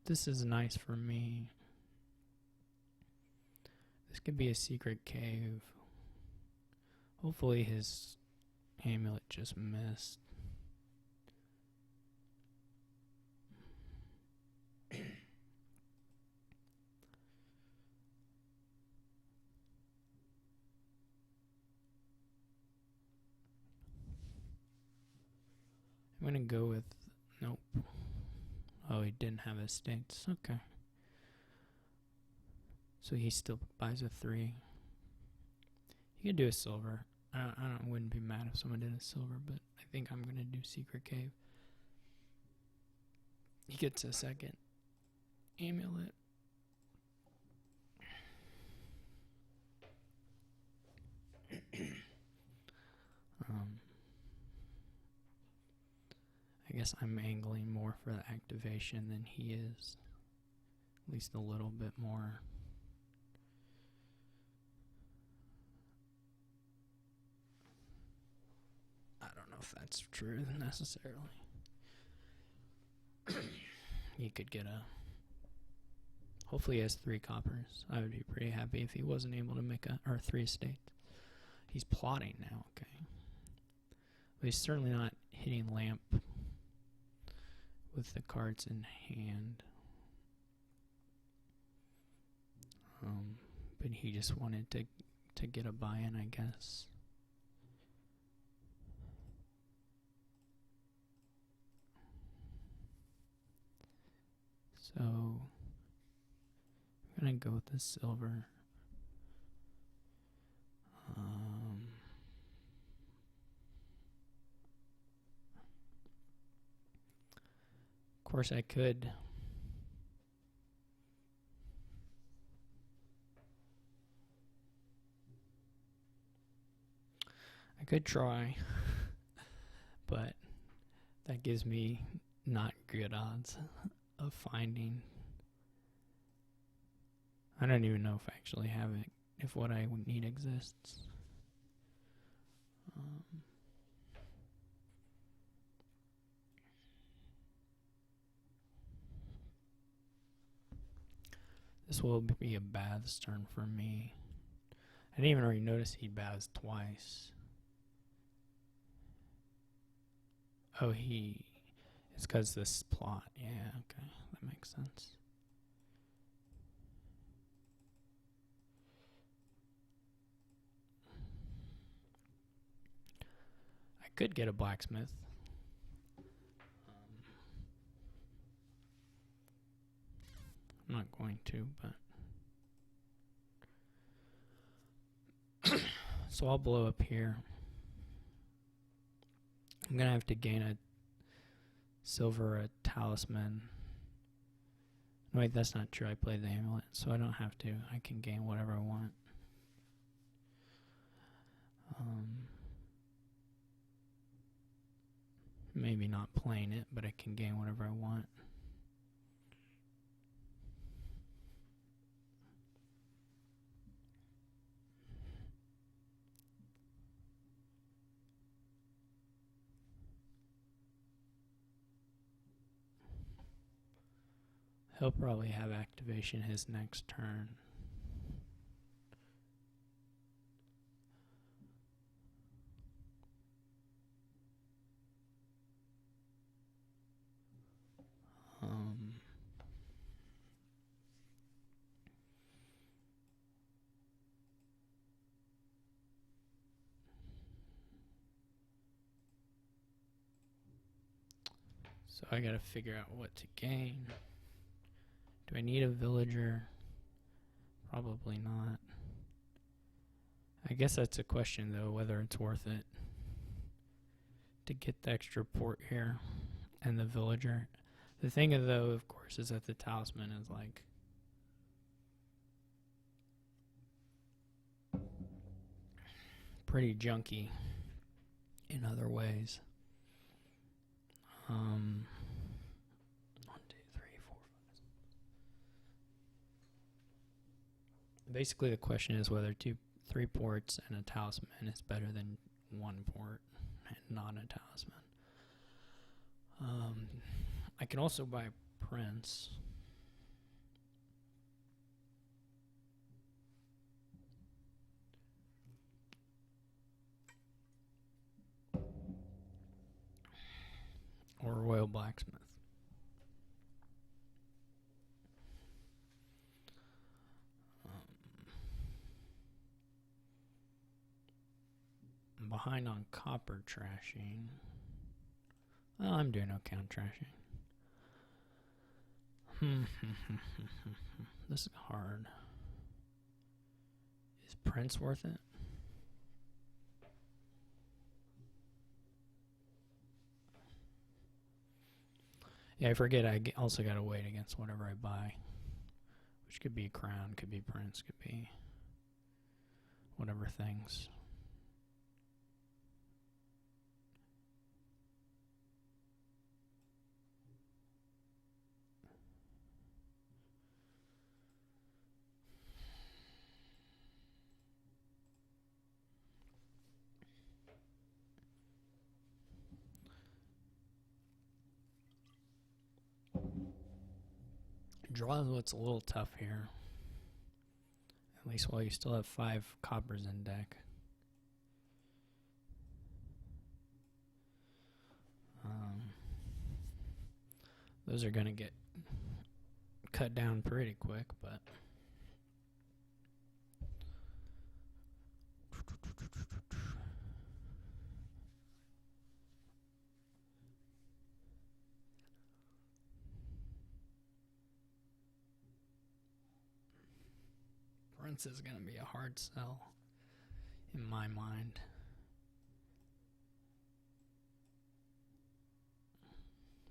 This is nice for me. This could be a secret cave. Hopefully his amulet just missed. I'm gonna go with nope. Oh, he didn't have his states. Okay. So he still buys a 3. He could do a silver. I wouldn't be mad if someone did a silver, but I think I'm gonna do secret cave. He gets a second amulet. I guess I'm angling more for the activation than he is. At least a little bit more. I don't know if that's true necessarily. He could get a... Hopefully he has 3 coppers. I would be pretty happy if he wasn't able to make or 3 estates. He's plotting now, okay. But he's certainly not hitting lamp with the cards in hand. But he just wanted to get a buy-in, I guess. So I'm gonna go with the silver. Of course I could try, but that gives me not good odds of finding. I don't even know if I actually have it, if what I would need exists. This will be a baths turn for me. I didn't even already notice he baths twice. Oh, it's because this plot. Yeah, okay, that makes sense. I could get a blacksmith. I'm not going to, but so I'll blow up here. I'm gonna have to gain a silver, a talisman. No, wait, that's not true. I played the amulet, so I don't have to. I can gain whatever I want. Maybe not playing it, but I can gain whatever I want. He'll probably have activation his next turn. So I gotta figure out what to gain. Do I need a villager? Probably not. I guess that's a question though, whether it's worth it to get the extra port here and the villager. The thing though, of course, is that the talisman is like pretty junky in other ways. 1, 2, 3, 4, 5. Basically, the question is whether 3 ports and a talisman is better than 1 port and not a talisman. I can also buy Prince. Or Royal Blacksmith. I'm behind on copper trashing. Well, I'm doing okay on trashing. This is hard. Is Prince worth it? Yeah, I forget I also got to wait against whatever I buy. Which could be crown, could be prince, could be whatever things. Draw is what's a little tough here. At least while you still have 5 coppers in deck. Those are going to get cut down pretty quick, but... Prince is going to be a hard sell in my mind.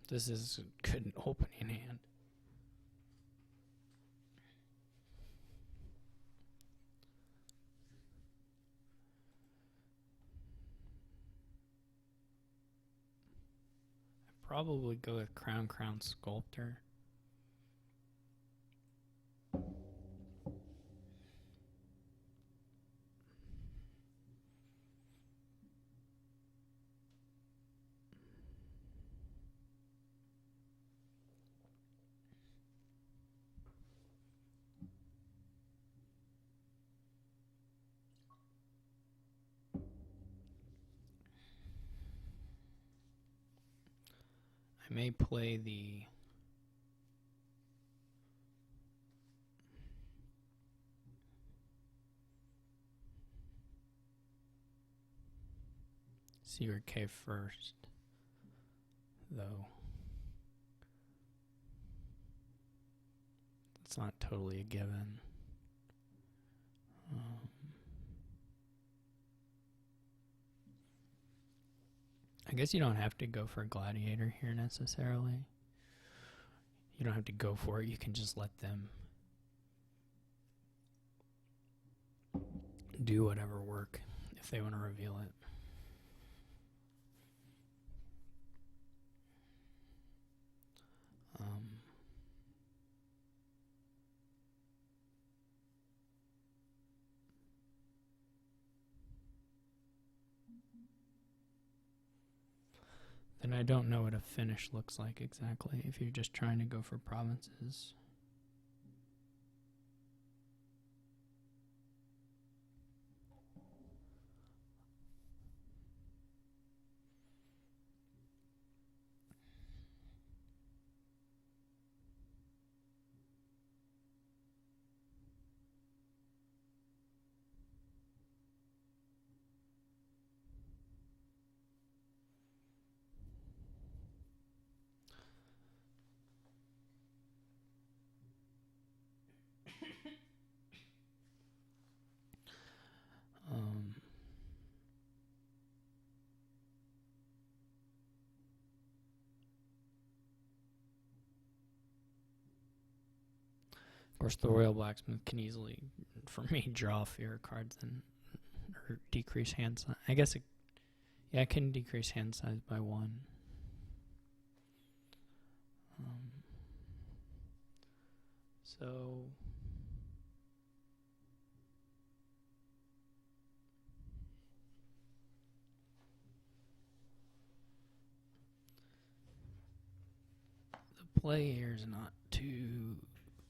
This is a good opening hand. I'd probably go with Crown Sculptor. I may play the Secret Cave first, though. It's not totally a given. I guess you don't have to go for Gladiator here necessarily. You don't have to go for it. You can just let them do whatever work if they want to reveal it. Then I don't know what a finish looks like exactly if you're just trying to go for provinces. Of course, the Royal Blacksmith can easily, for me, draw fewer cards and or decrease hand size. I guess it can decrease hand size by 1. So the play here is not too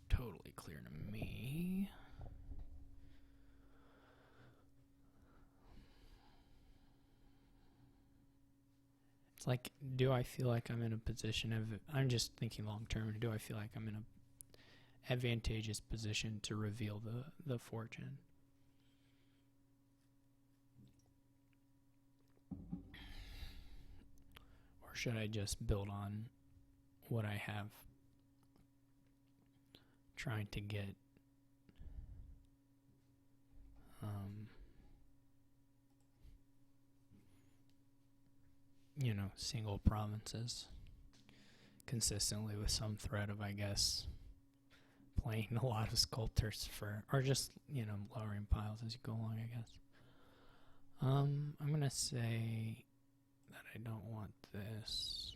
totally clear to me. It's like, do I feel like I'm in a position of, I'm just thinking long term, do I feel like I'm in a advantageous position to reveal the fortune? Or should I just build on what I have, trying to get single provinces consistently with some threat of, I guess, playing a lot of sculptors for, or just, lowering piles as you go along, I guess. I'm going to say that I don't want this.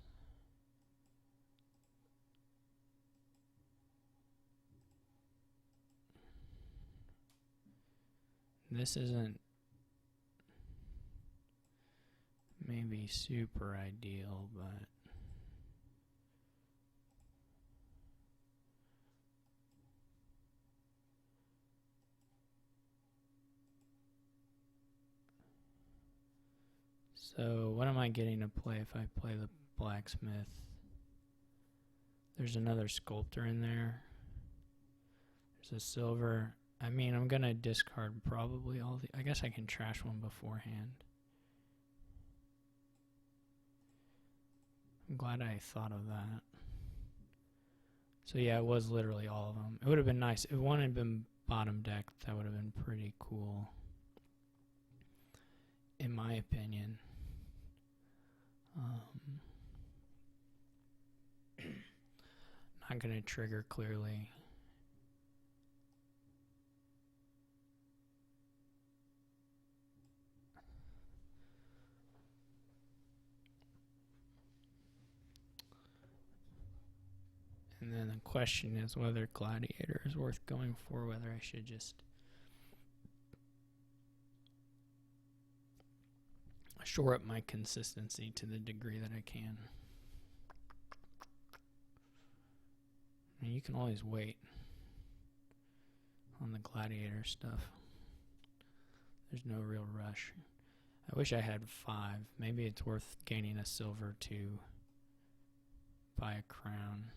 This isn't maybe super ideal, but so what am I getting to play if I play the blacksmith? There's another sculptor in there. There's a silver. I mean, I'm going to discard probably all the, I guess I can trash one beforehand. I'm glad I thought of that. So yeah, it was literally all of them. It would have been nice. If one had been bottom deck, that would have been pretty cool, in my opinion. Not going to trigger clearly. And then the question is whether Gladiator is worth going for, whether I should just shore up my consistency to the degree that I can. I mean, you can always wait on the Gladiator stuff. There's no real rush. I wish I had 5. Maybe it's worth gaining a silver to buy a crown.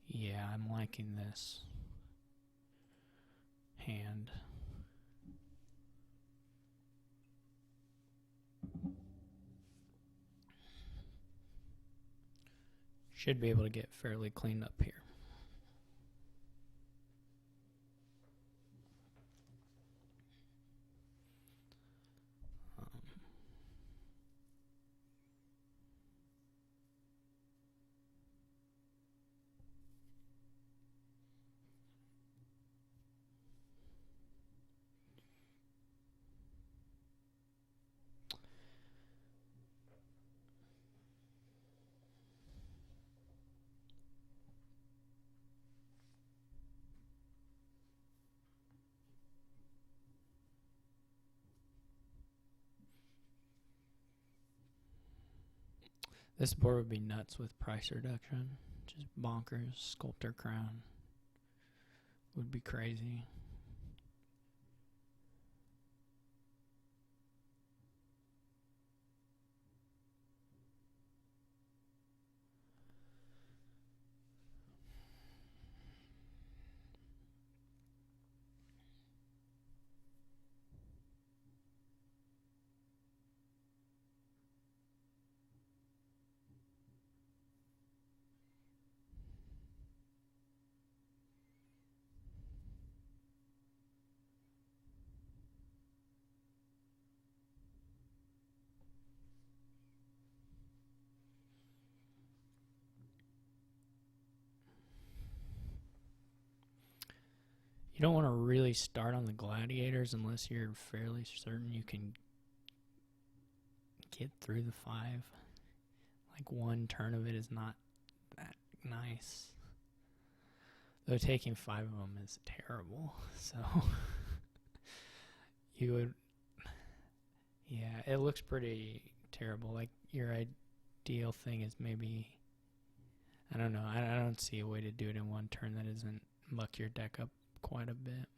Yeah, I'm liking this hand. Should be able to get fairly cleaned up here. This board would be nuts with price reduction. Just bonkers. Sculptor crown would be crazy. You don't want to really start on the gladiators unless you're fairly certain you can get through the 5. Like one turn of it is not that nice. Though taking 5 of them is terrible. So you would, yeah, it looks pretty terrible. Like your ideal thing is maybe, I don't know, I don't see a way to do it in one turn that doesn't muck your deck up quite a bit.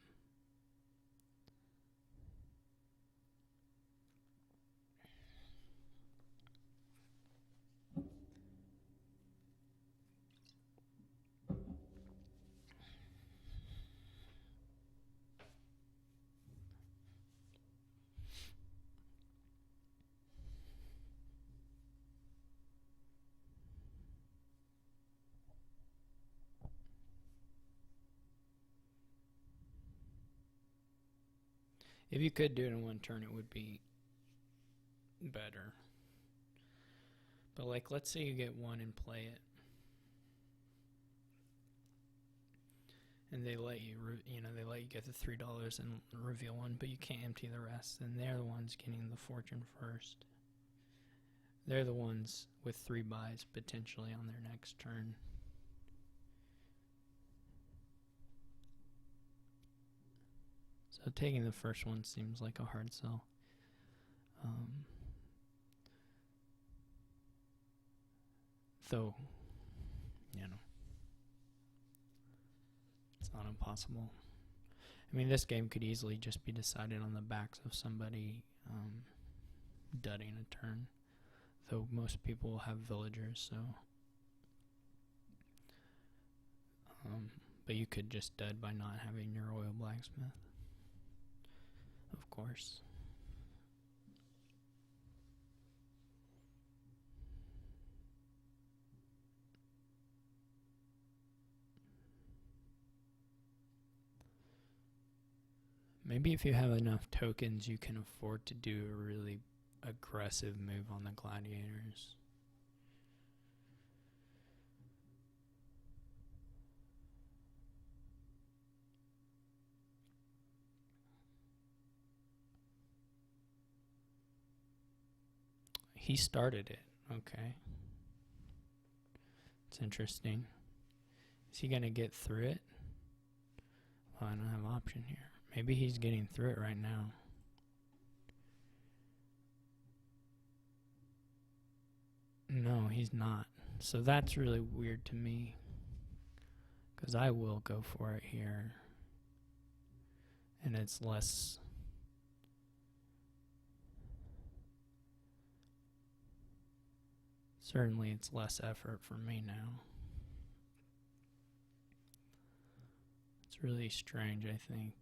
If you could do it in one turn, it would be better. But like, let's say you get one and play it, and they let you, they let you get the $3 and reveal one, but you can't empty the rest. And they're the ones getting the fortune first. They're the ones with 3 buys potentially on their next turn. So taking the first one seems like a hard sell. Though, it's not impossible. I mean, this game could easily just be decided on the backs of somebody dudding a turn. Though most people will have villagers, so. But you could just dud by not having your royal blacksmith. Of course. Maybe if you have enough tokens, you can afford to do a really aggressive move on the gladiators. He started it. Okay. It's interesting. Is he going to get through it? Well, I don't have an option here. Maybe he's getting through it right now. No, he's not. So that's really weird to me. Because I will go for it here. And it's less... Certainly it's less effort for me now. It's really strange, I think.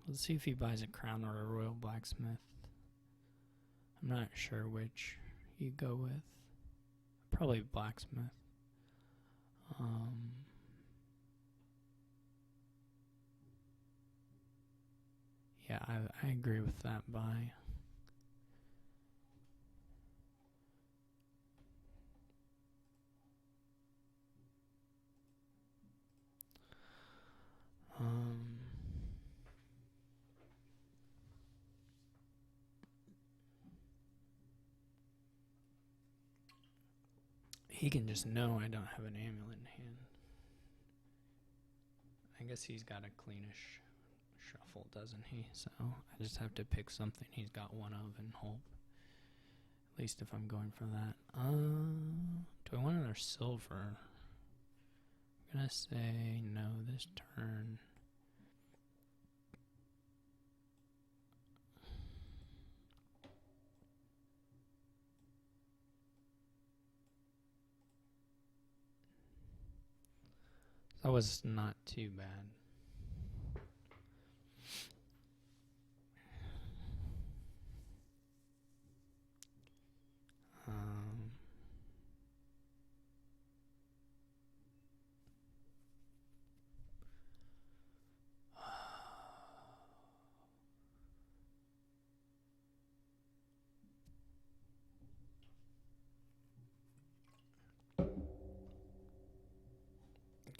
Let's see if he buys a crown or a royal blacksmith. I'm not sure which you go with. Probably blacksmith. Yeah, I agree with that buy. He can just know I don't have an amulet in hand. I guess he's got a cleanish shuffle, doesn't he? So I just have to pick something he's got one of and hope. At least if I'm going for that. Do I want another silver? I'm gonna say no this turn. That was not too bad.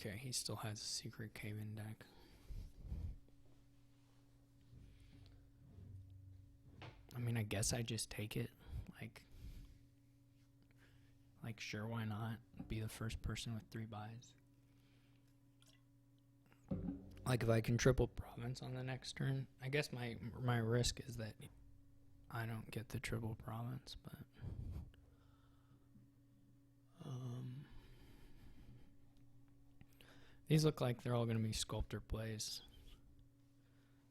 Okay, he still has a secret cave-in deck. I guess I just take it. Like sure, why not? Be the first person with 3 buys. Like if I can triple province on the next turn, I guess my risk is that I don't get the triple province, but these look like they're all going to be sculptor plays.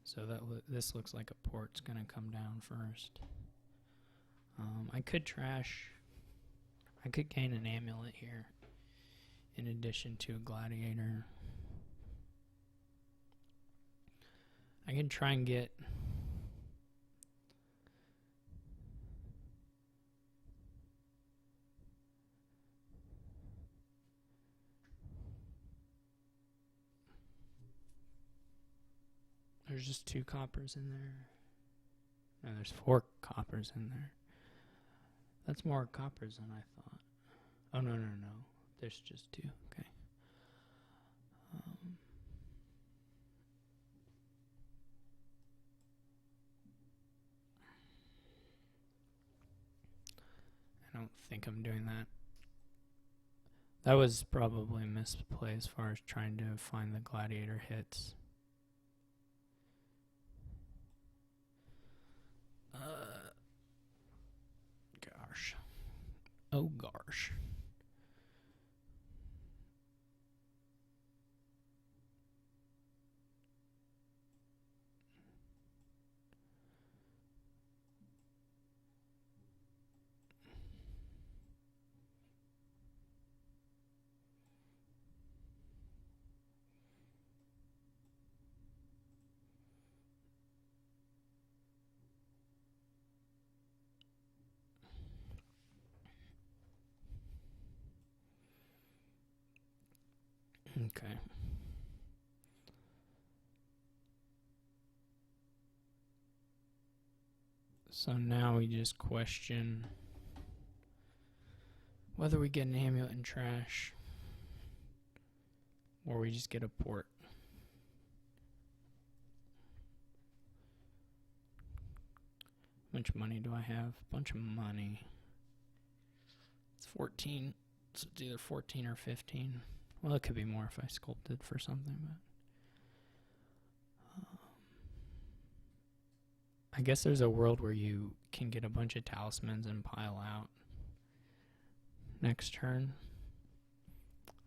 So this looks like a port's going to come down first. I could trash. I could gain an amulet here in addition to a gladiator. I can try and get there's just 2 coppers in there. No, there's 4 coppers in there. That's more coppers than I thought. Oh, no. There's just 2. Okay. I don't think I'm doing that. That was probably a misplay as far as trying to find the gladiator hits. Gosh. Oh gosh. Okay. So now we just question whether we get an amulet and trash or we just get a port. How much money do I have? A bunch of money. It's 14. So it's either 14 or 15. Well, it could be more if I sculpted for something, but I guess there's a world where you can get a bunch of talismans and pile out next turn.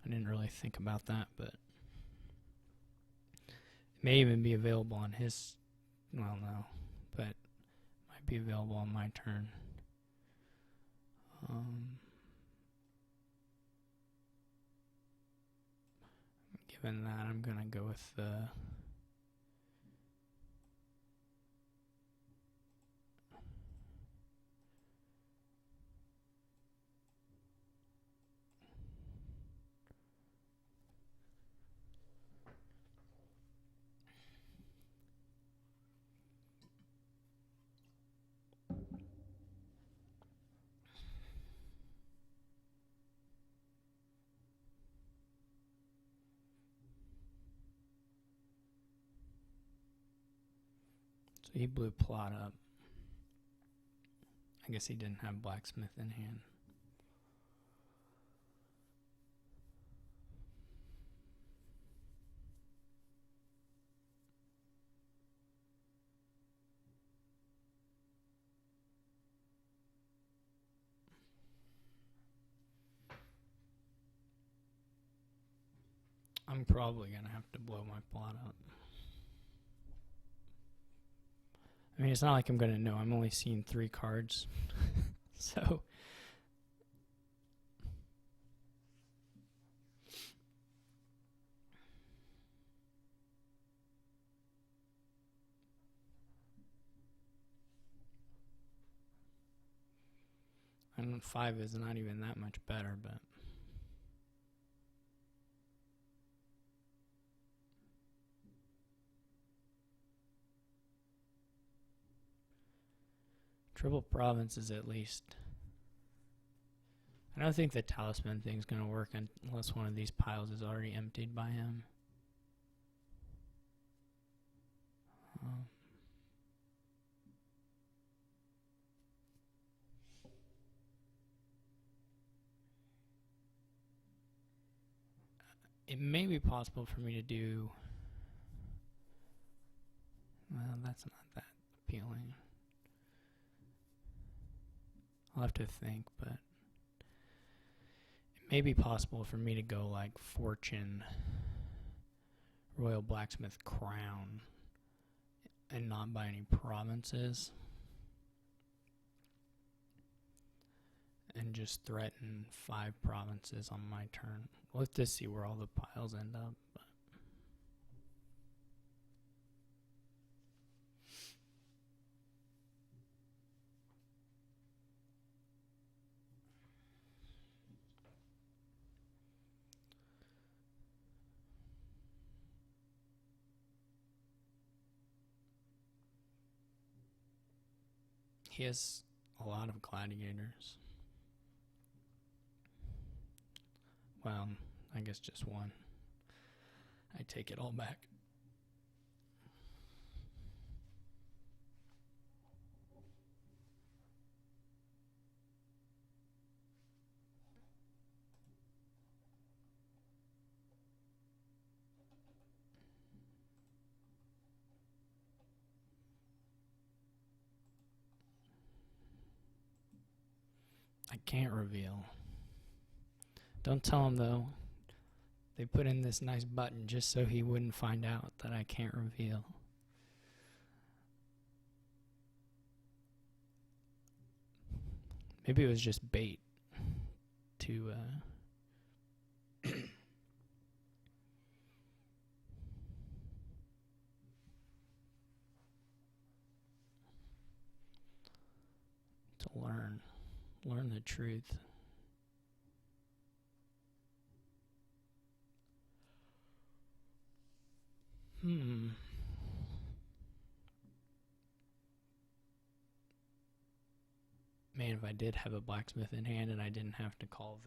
I didn't really think about that, but it may even be available on his, well, no, but it might be available on my turn. Given that, I'm going to go with the So he blew plot up. I guess he didn't have blacksmith in hand. I'm probably going to have to blow my plot up. I mean, it's not like I'm going to know. I'm only seeing 3 cards. So I don't know, 5 is not even that much better, but triple province is at least. I don't think the talisman thing's going to work unless one of these piles is already emptied by him. it may be possible for me to do. Well, that's not that appealing. I'll have to think, but it may be possible for me to go like Fortune, Royal Blacksmith Crown, and not buy any provinces, and just threaten 5 provinces on my turn. We'll have to see where all the piles end up. But he has a lot of gladiators. Well, I guess just one. I take it all back. I can't reveal. Don't tell him though. They put in this nice button just so he wouldn't find out that I can't reveal. Maybe it was just bait to to learn the truth. Man, if I did have a blacksmith in hand and I didn't have to call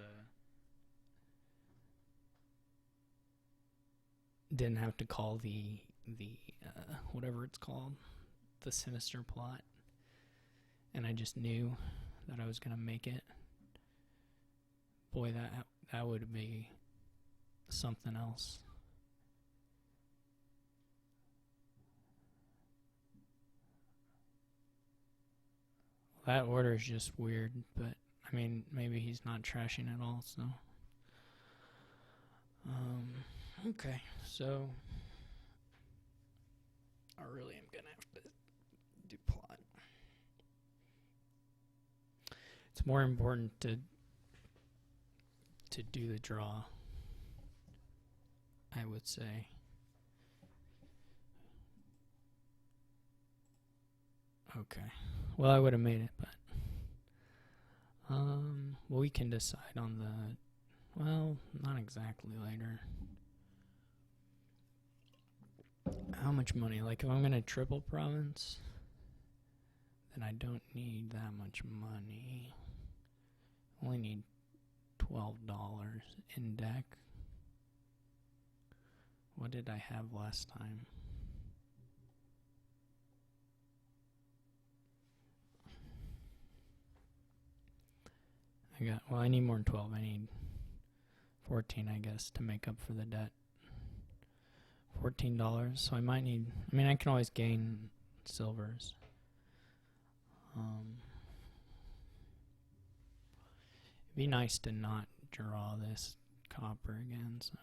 the whatever it's called, the sinister plot, and I just knew that I was gonna make it, boy, that would be something else. That order is just weird, but I mean, maybe he's not trashing at all, so. Okay, so I really am gonna have to do plot. It's more important to do the draw, I would say. Okay. Well, I would have made it, but well, we can decide on the, well, not exactly later. How much money? Like, if I'm gonna triple province, then I don't need that much money. Only need $12 in deck. What did I have last time? Well, I need more than 12. I need 14, I guess, to make up for the debt. $14, so I might need, I mean, I can always gain silvers. It'd be nice to not draw this copper again, so.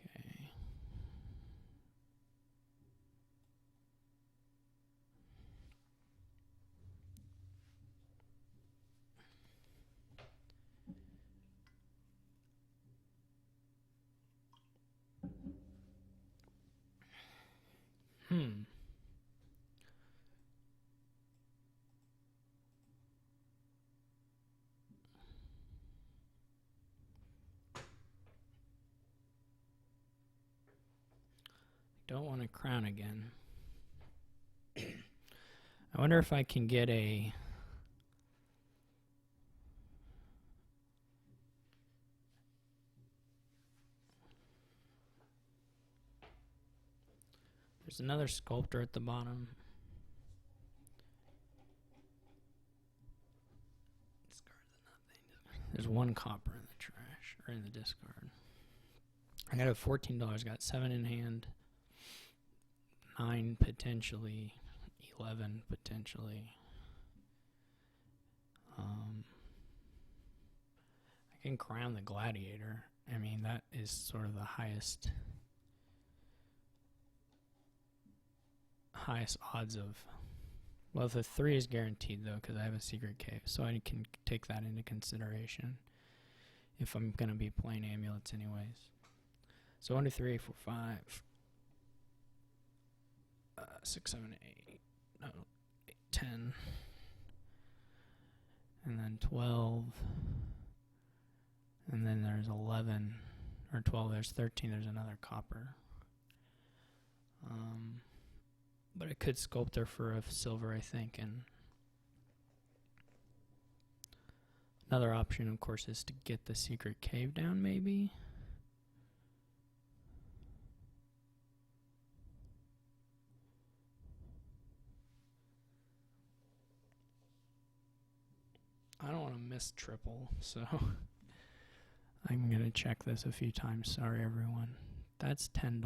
Okay. Don't want to crown again. I wonder if I can get a... There's another sculptor at the bottom. There's one copper in the or in the discard. I got a $14, got 7 in hand, 9 potentially, 11 potentially. I can crown the gladiator. I mean, that is sort of the highest odds of. Well, the 3 is guaranteed though, because I have a secret cave, so I can take that into consideration if I'm gonna be playing amulets anyways. So 1, 2, 3, 4, 5, 6, 7, 8, no, 8, 10, and then 12, and then there's 11, or 12, there's 13, there's another copper. But it could sculptor for a silver, I think, and another option, of course, is to get the secret cave down, maybe. I don't want to miss triple, so I'm going to check this a few times. Sorry, everyone. That's $10.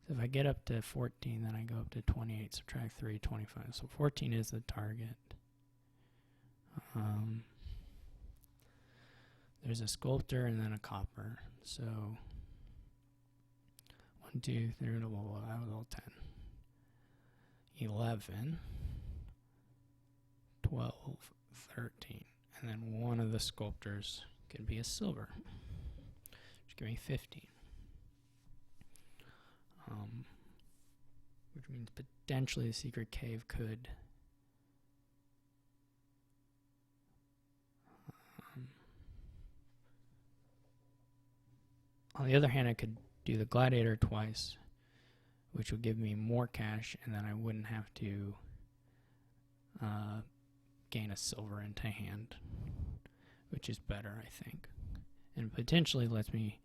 So if I get up to 14, then I go up to 28, subtract 3, 25. So 14 is the target. There's a sculptor and then a copper. So 1, 2, 3, blah, blah, blah, that was all 10. 11, 12, 13. And then one of the sculptors could be a silver. Just give me 15. Which means potentially the secret cave could on the other hand, I could do the gladiator twice, which would give me more cash, and then I wouldn't have to gain a silver into hand, which is better, I think, and potentially lets me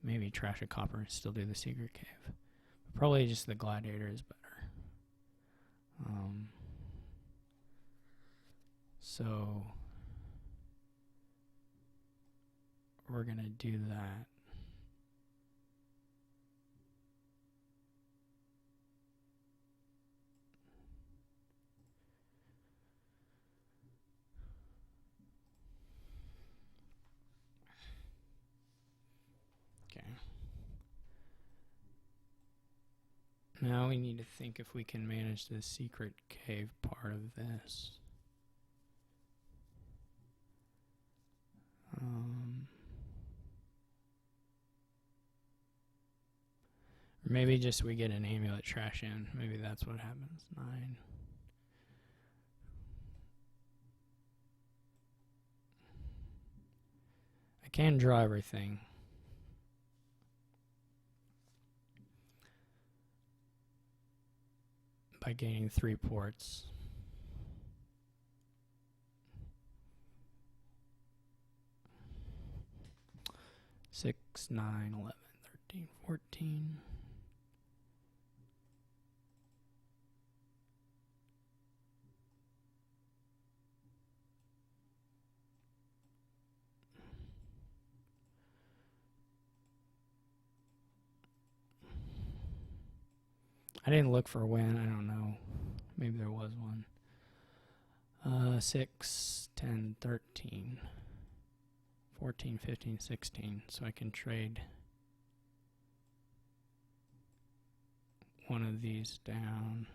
maybe trash a copper and still do the secret cave. But probably just the gladiator is better. So we're gonna do that. Okay. Now we need to think if we can manage the secret cave part of this. Or maybe just we get an amulet trash in. Maybe that's what happens. 9. I can draw everything. By gaining 3 ports. Six, 9, 11, 13, 14. I didn't look for a win. I don't know. Maybe there was one. 6, 10, 13, 14, 15, 16. So I can trade one of these down.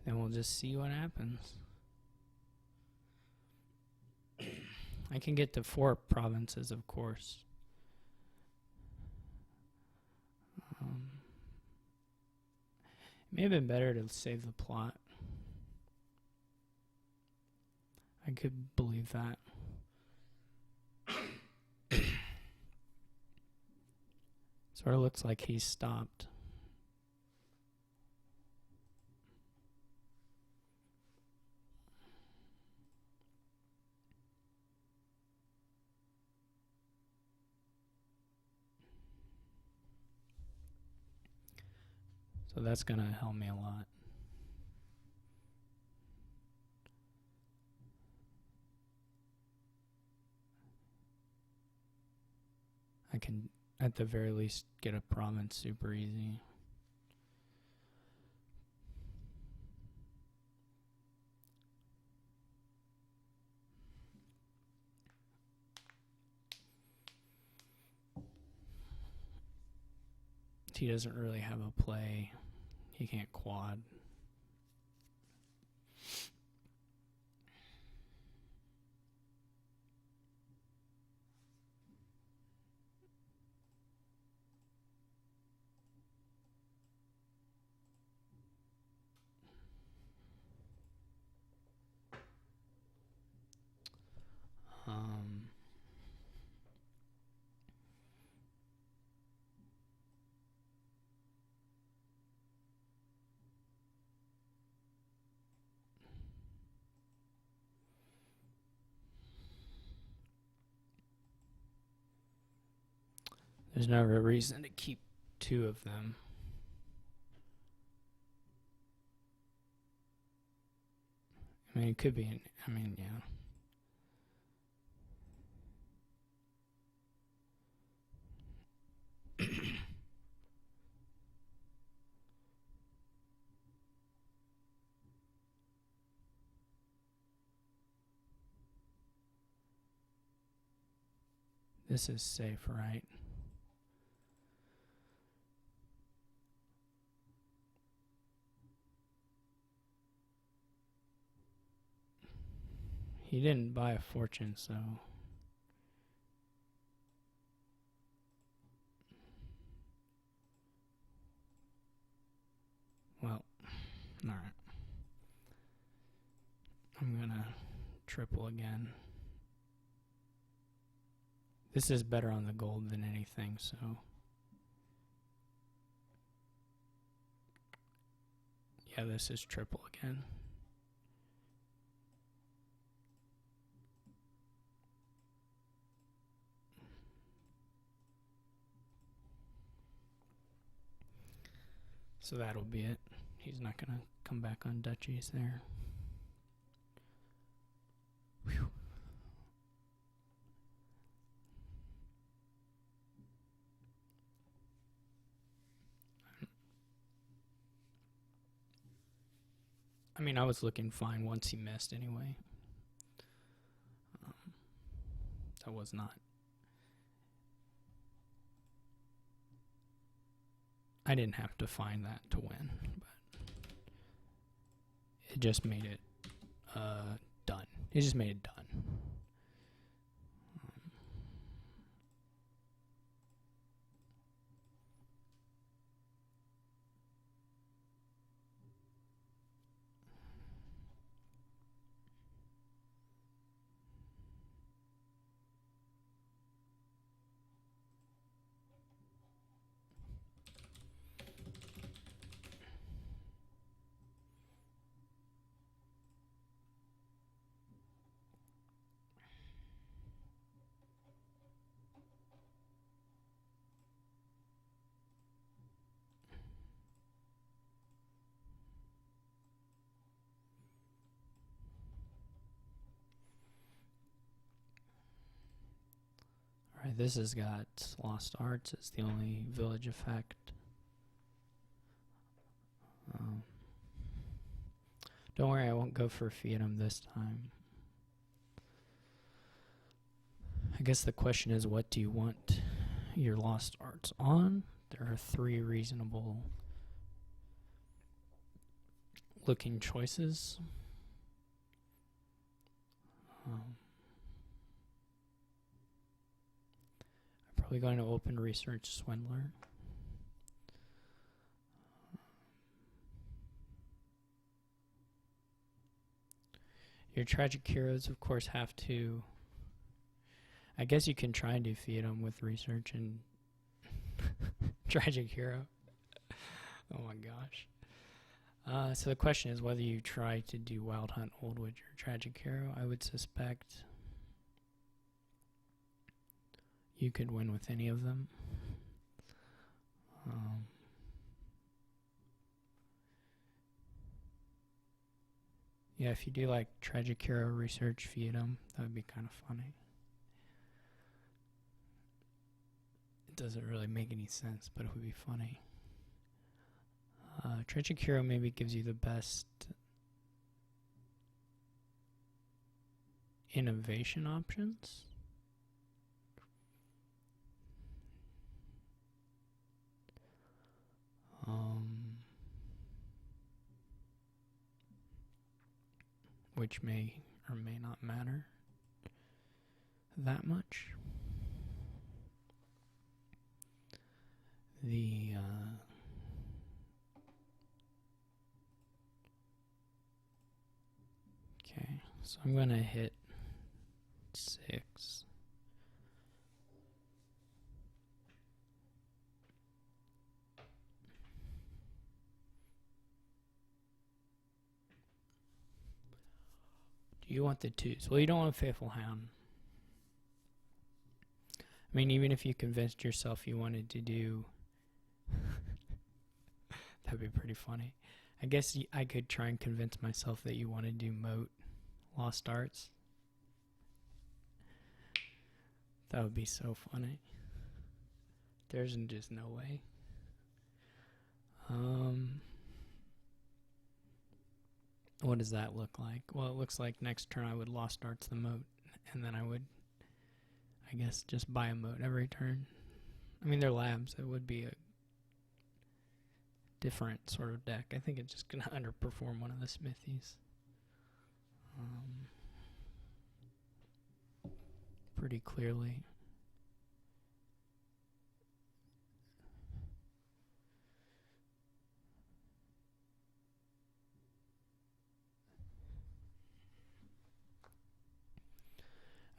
Then we'll just see what happens. I can get to 4 provinces, of course. It may have been better to save the plot. I could believe that. Sort of looks like he's stopped. So that's going to help me a lot. I can, at the very least, get a province super easy. He doesn't really have a play. He can't quad. There's no real reason to keep two of them. I mean, it could be, yeah. This is safe, right? He didn't buy a fortune, so... Well, alright. I'm gonna triple again. This is better on the gold than anything, so... Yeah, this is triple again. So that'll be it. He's not going to come back on duchies there. Whew. I mean, I was looking fine once he missed anyway. That was not. I didn't have to find that to win, but it just made it done. It just made it done. Alright, this has got Lost Arts. It's the only village effect. Don't worry, I won't go for Fiatum this time. I guess the question is, what do you want your Lost Arts on? There are 3 reasonable looking choices. I'm probably going to open Research Swindler. Your tragic heroes, of course, have to... I guess you can try and do Fiatum with research and Tragic hero. Oh my gosh. So the question is whether you try to do Wild Hunt, Old Witch, or Tragic Hero. I would suspect you could win with any of them. Yeah, if you do like Tragic Hero research, feed them, that would be kind of funny. It doesn't really make any sense, but it would be funny. Tragic Hero maybe gives you the best innovation options. Which may or may not matter that much. Okay, so I'm going to hit 6. Do you want the 2s? Well, you don't want Faithful Hound. I mean, even if you convinced yourself you wanted to do... That'd be pretty funny. I guess I could try and convince myself that you want to do Moat Lost Arts. That would be so funny. There's just no way. What does that look like? Well, it looks like next turn I would Lost Arts the Moat, and then I would, I guess, just buy a Moat every turn. I mean, they're labs. It would be a different sort of deck. I think it's just going to underperform one of the Smithies. Pretty clearly.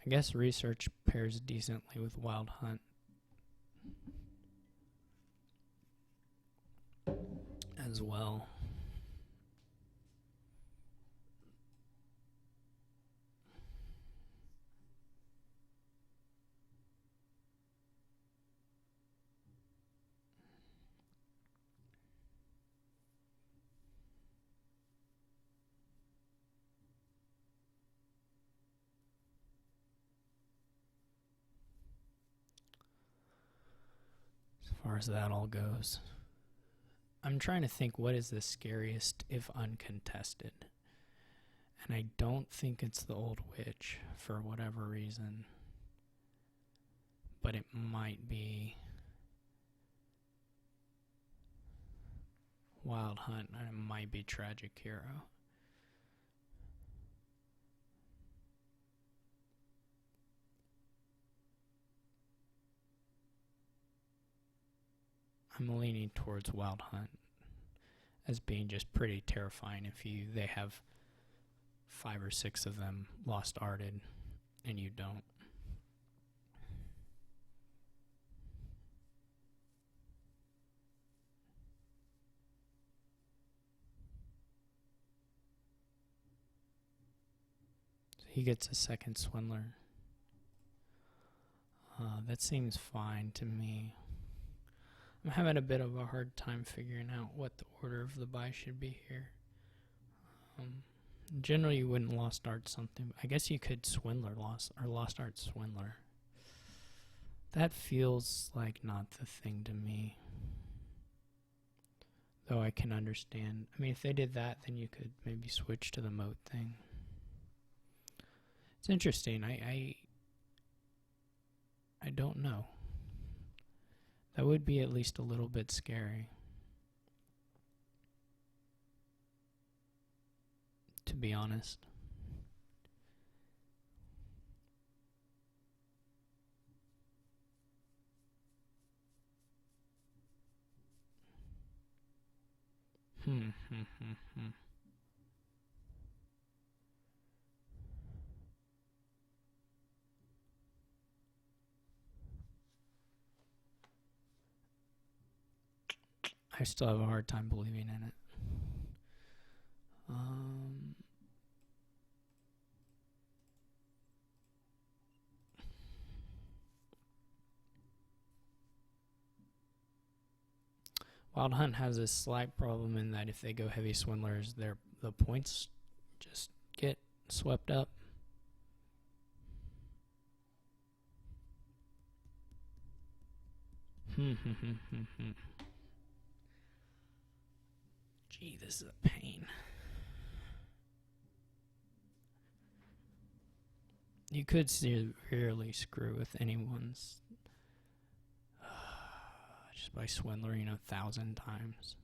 I guess research pairs decently with Wild Hunt. As well. As far as that all goes. I'm trying to think what is the scariest if uncontested. And I don't think it's the Old Witch for whatever reason. But it might be Wild Hunt, and it might be Tragic Hero. I'm leaning towards Wild Hunt as being just pretty terrifying if they have 5 or 6 of them Lost Arted and you don't. So he gets a second Swindler. That seems fine to me. I'm having a bit of a hard time figuring out what the order of the buy should be here. Generally, you wouldn't Lost Art something. I guess you could Swindler Lost Art Swindler. That feels like not the thing to me. Though I can understand. I mean, if they did that, then you could maybe switch to the Moat thing. It's interesting. I don't know. That would be at least a little bit scary. To be honest. I still have a hard time believing in it. Wild Hunt has a slight problem in that if they go heavy swindlers, the points just get swept up. Gee, this is a pain. You could severely screw with anyone's just by swindling 1,000 times.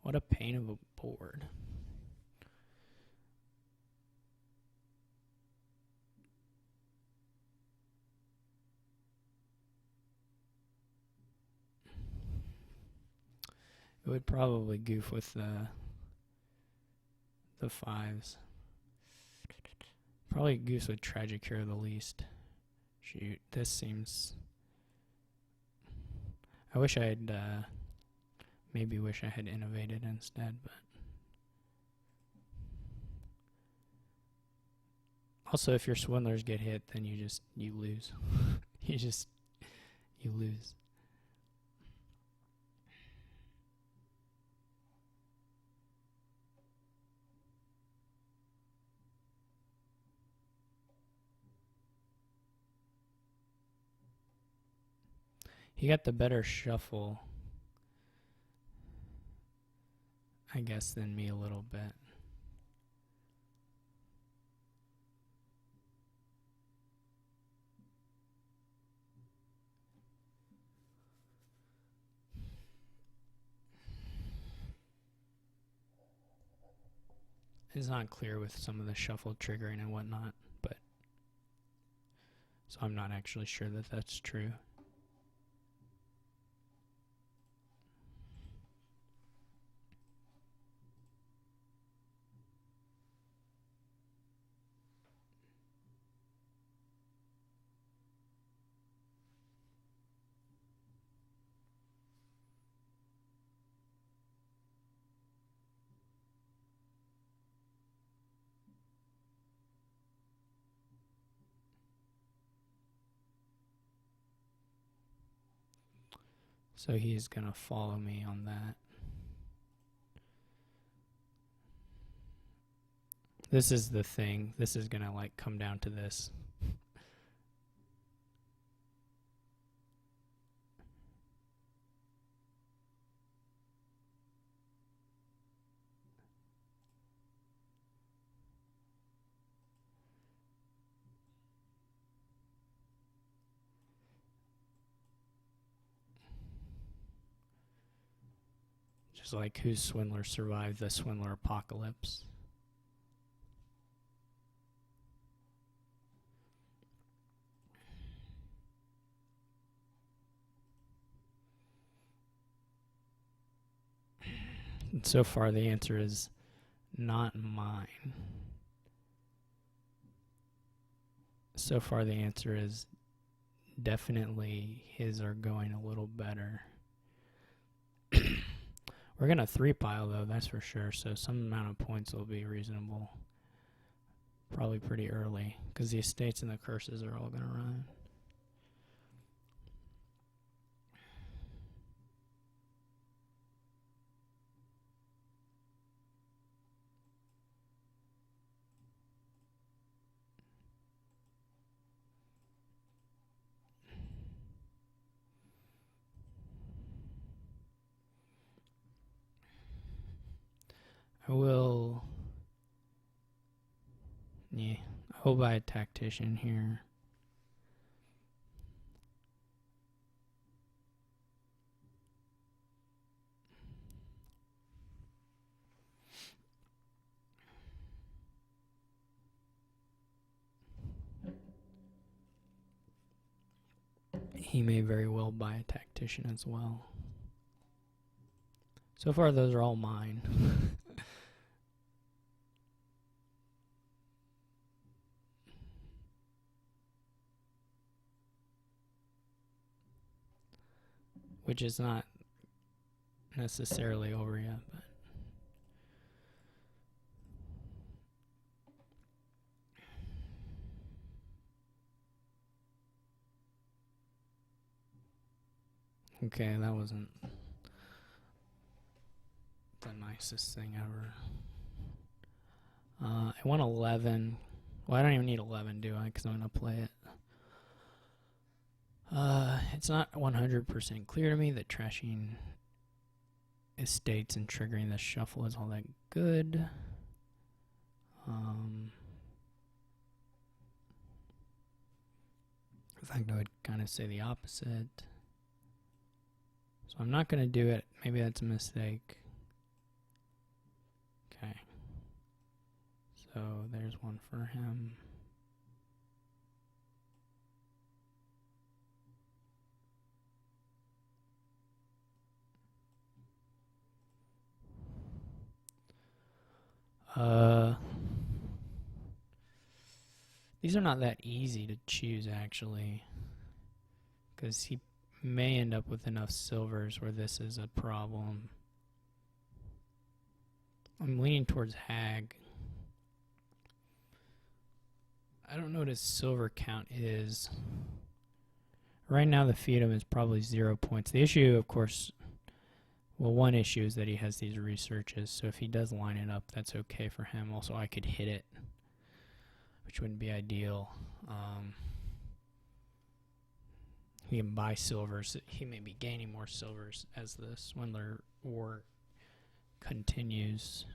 What a pain of a board. It would probably goof with the fives. Probably goose with Tragic Hero the least. Shoot, this seems... I wish I had... maybe wish I had innovated instead, but... Also, if your swindlers get hit, then you lose. you lose. He got the better shuffle, I guess, than me a little bit. It's not clear with some of the shuffle triggering and whatnot, but so I'm not actually sure that that's true. So he's going to follow me on that. This is the thing. This is going to like come down to this. Just like whose swindler survived the swindler apocalypse. And so far the answer is not mine. So far the answer is definitely his are going a little better. We're going to 3-pile though, that's for sure, so some amount of points will be reasonable. Probably pretty early, because the estates and the curses are all going to run. I will... Yeah, I will buy a tactician here. he may very well buy a tactician as well. So far, those are all mine. Which is not necessarily over yet, but okay, that wasn't the nicest thing ever. I want 11. Well, I don't even need 11, do I? Because I'm going to play it. It's not 100% clear to me that trashing estates and triggering the shuffle is all that good. In fact, I would kind of say the opposite. So I'm not going to do it. Maybe that's a mistake. Okay. So there's one for him. These are not that easy to choose, actually, because he may end up with enough silvers where this is a problem. I'm leaning towards Hag. I don't know what his silver count is. Right now the Fiedom is probably 0 points. The issue, of course, well, one issue is that he has these researches, so if he does line it up, that's okay for him. Also, I could hit it, which wouldn't be ideal. He can buy silvers. He may be gaining more silvers as the Swindler War continues.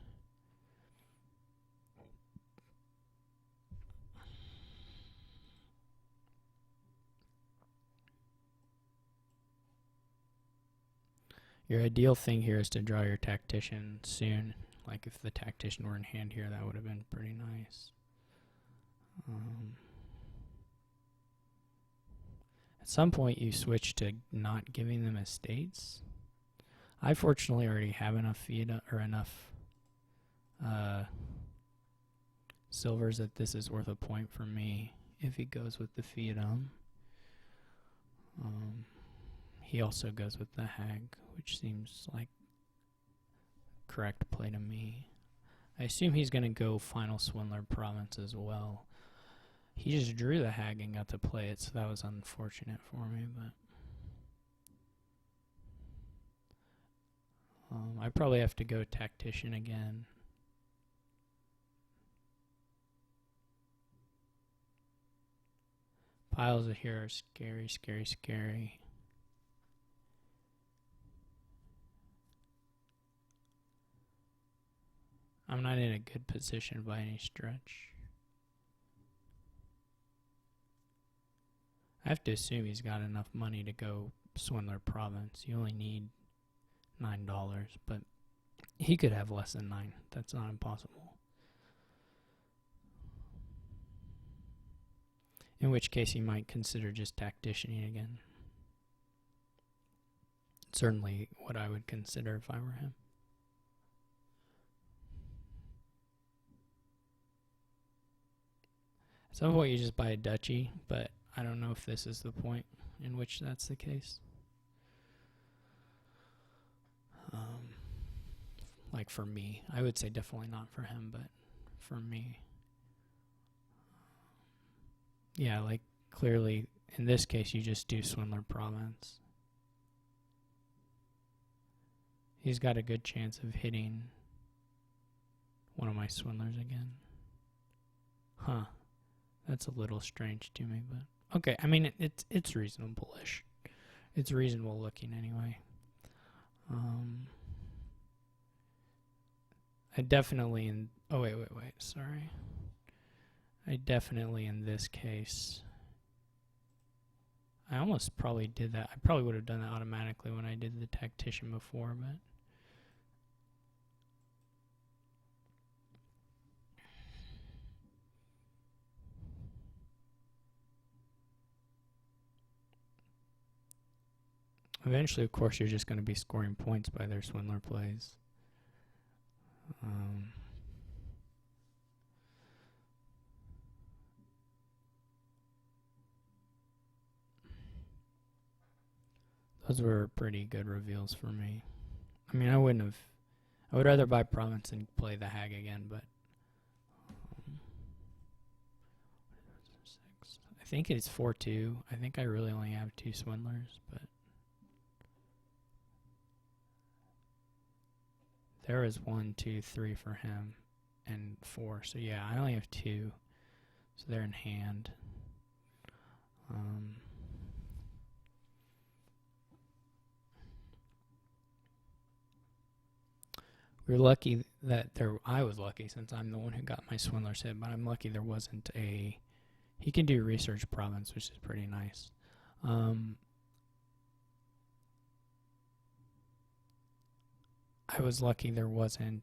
Your ideal thing here is to draw your tactician soon. Like if the tactician were in hand here, that would have been pretty nice. At some point you switch to not giving them estates. I fortunately already have enough Fiat or enough silvers that this is worth a point for me if he goes with the Fiat. He also goes with the Hag, which seems like correct play to me. I assume he's going to go Final Swindler Province as well. He just drew the Hag and got to play it, so that was unfortunate for me. But I probably have to go Tactician again. Piles of here are scary, scary, scary. I'm not in a good position by any stretch. I have to assume he's got enough money to go Swindler Province. You only need $9, but he could have less than 9. That's not impossible. In which case he might consider just tacticianing again. Certainly what I would consider if I were him. At some point you just buy a duchy, but I don't know if this is the point in which that's the case. Like for me, I would say definitely not for him, but for me. Yeah, like clearly in this case you just do Swindler Province. He's got a good chance of hitting one of my Swindlers again. Huh. That's a little strange to me, but okay. I mean, it's reasonable-ish. It's reasonable looking anyway. I definitely wait. Sorry. I definitely in this case. I almost probably did that. I probably would have done that automatically when I did the tactician before, but. Eventually, of course, you're just going to be scoring points by their swindler plays. Those were pretty good reveals for me. I mean, I would rather buy province and play the hag again, but I think it's 4-2. I think I really only have 2 swindlers, but there is 1, 2, 3 for him, and 4. So yeah, I only have 2. So they're in hand. We're lucky that I was lucky since I'm the one who got my swindlers hit, but I'm lucky there wasn't a. He can do research province, which is pretty nice. I was lucky there wasn't.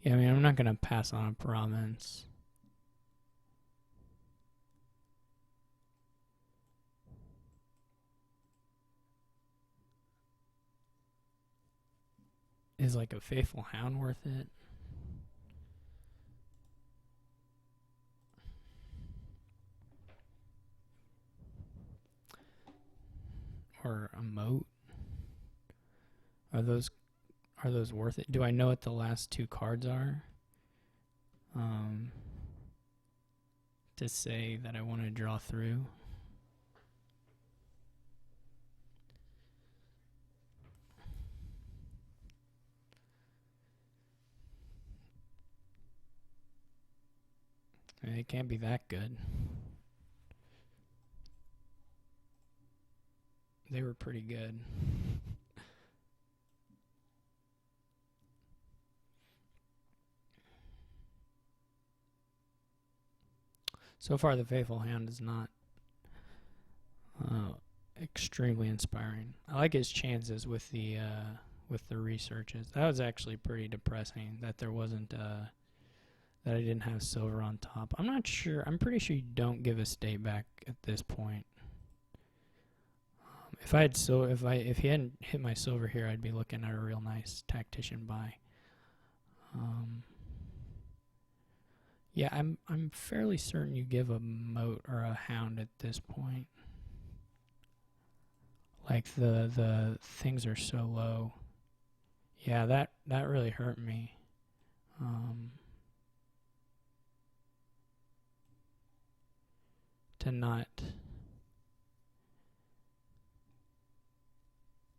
Yeah, I mean, I'm not going to pass on a province. Is like a faithful hound worth it? Or a moat? Are those worth it? Do I know what the last 2 cards are? To say that I want to draw through. It can't be that good. They were pretty good. So far, the Faithful Hound is not extremely inspiring. I like his chances with the researches. That was actually pretty depressing that there wasn't that I didn't have silver on top. I'm not sure. I'm pretty sure you don't give a state back at this point. If I had if he hadn't hit my silver here, I'd be looking at a real nice tactician buy. Yeah, I'm fairly certain you give a moat or a hound at this point. Like the things are so low. Yeah, that really hurt me.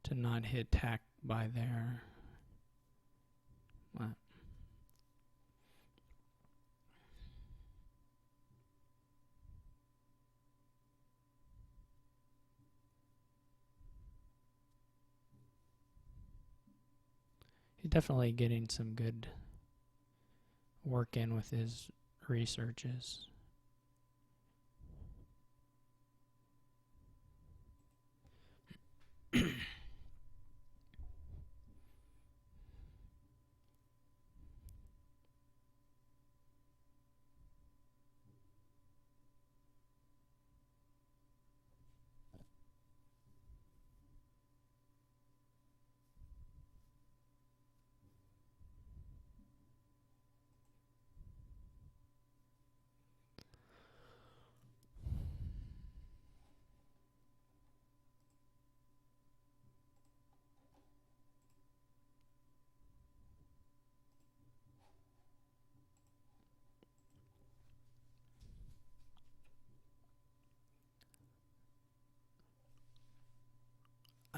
To not hit tack by there. What? He's definitely getting some good work in with his researches.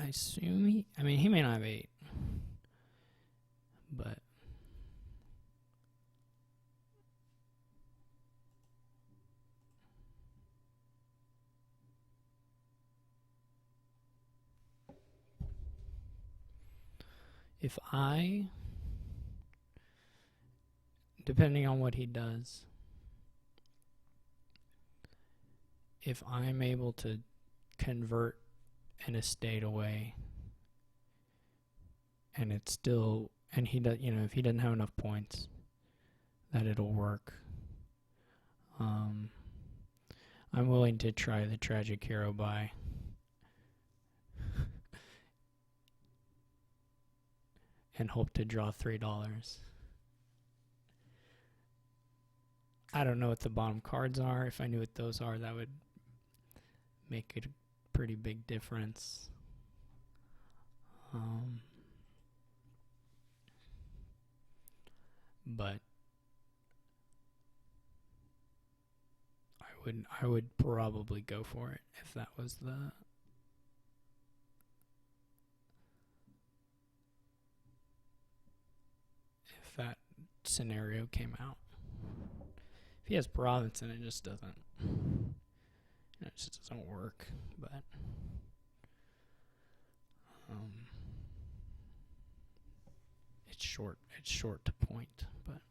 I assume he may not have 8. But if depending on what he does, if I'm able to convert an estate away, and it's still, and he does, you know, if he doesn't have enough points, that it'll work. I'm willing to try the tragic hero buy. And hope to draw $3. I don't know what the bottom cards are. If I knew what those are, that would make it a pretty big difference. But I would probably go for it if that was if that scenario came out. If he has province, and it just doesn't, it just doesn't work. But it's short to point. But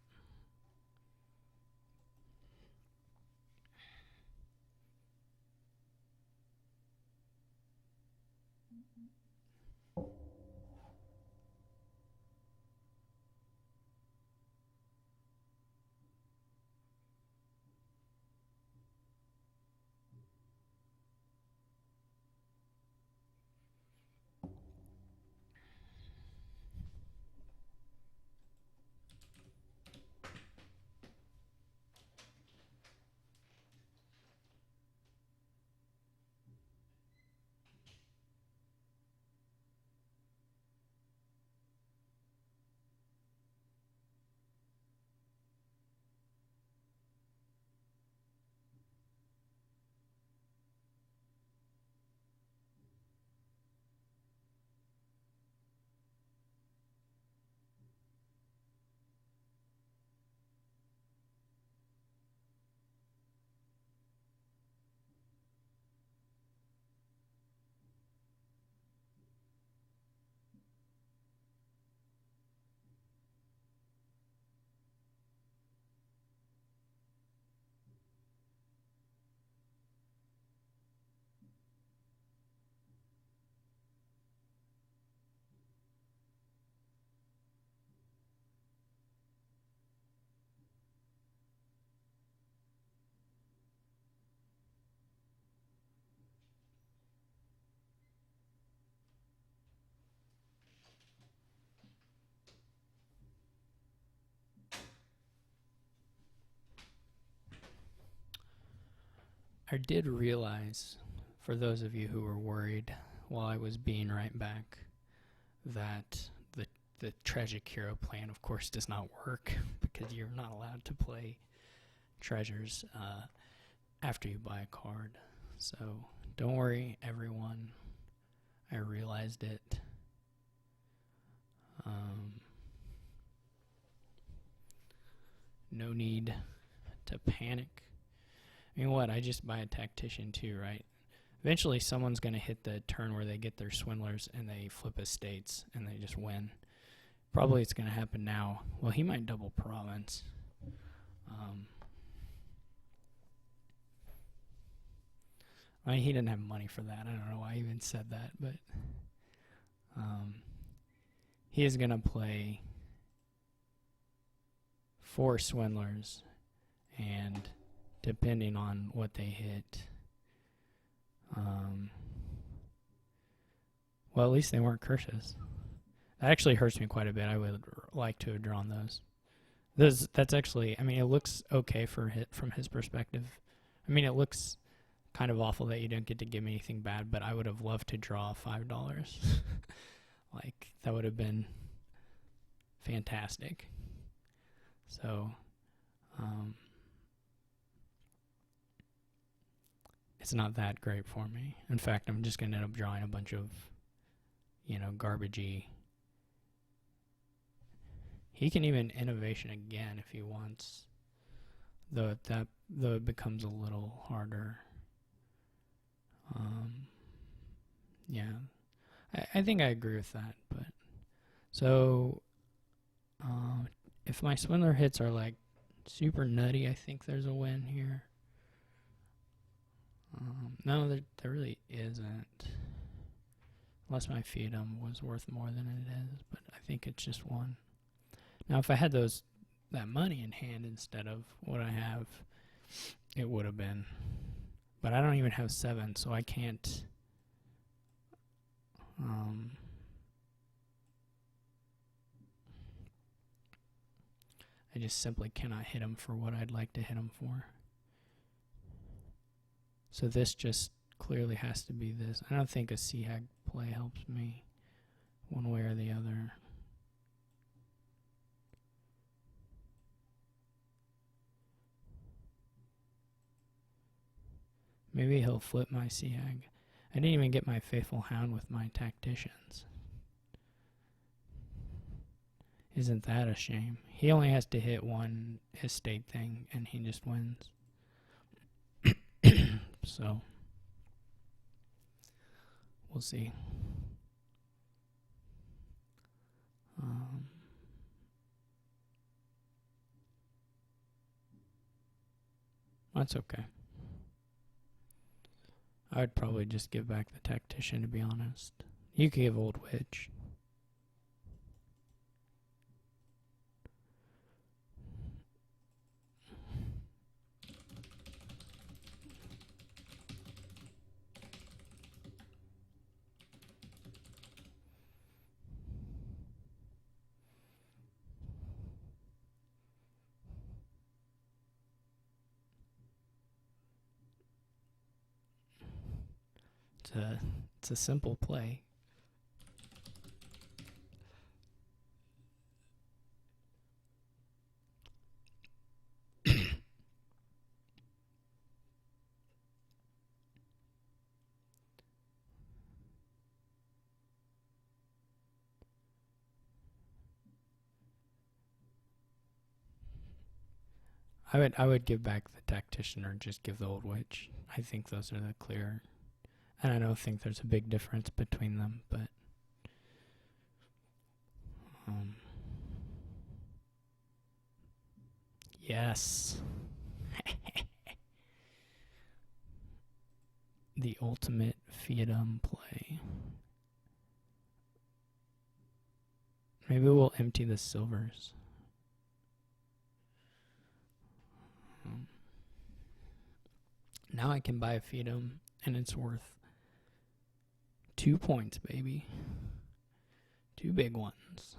I did realize, for those of you who were worried while I was being right back, that the tragic hero plan, of course, does not work because you're not allowed to play treasures after you buy a card. So don't worry, everyone. I realized it. No need to panic. I mean, what? I just buy a tactician too, right? Eventually someone's going to hit the turn where they get their swindlers and they flip estates and they just win. Probably it's going to happen now. Well, he might double province. I mean, he didn't have money for that. I don't know why I even said that, but he is going to play 4 swindlers, and depending on what they hit, well, at least they weren't curses. That actually hurts me quite a bit. I would like to have drawn those. That's actually, I mean, it looks okay from his perspective. I mean, it looks kind of awful that you didn't get to give me anything bad, but I would have loved to draw $5. Like, that would have been fantastic. So, it's not that great for me. In fact, I'm just going to end up drawing a bunch of, garbagey. He can even innovation again if he wants, though it becomes a little harder. Yeah, I think I agree with that. But so, if my swindler hits are like super nutty, I think there's a win here. No, there really isn't. Unless my Fiat was worth more than it is, but I think it's just 1. Now, if I had that money in hand instead of what I have, it would have been. But I don't even have 7, so I can't. I just simply cannot hit him for what I'd like to hit him for. So this just clearly has to be this. I don't think a C-Hag play helps me one way or the other. Maybe he'll flip my C-Hag. I didn't even get my Faithful Hound with my tacticians. Isn't that a shame? He only has to hit 1 estate thing and he just wins. So, we'll see. That's okay. I would probably just give back the tactician, to be honest. You could give Old Witch. It's a simple play. I would give back the tactician or just give the Old Witch. I think those are the clear. And I don't think there's a big difference between them, but yes. The ultimate Fiat play. Maybe we'll empty the silvers. Now I can buy a Fiat and it's worth 2 points, baby. 2 big ones.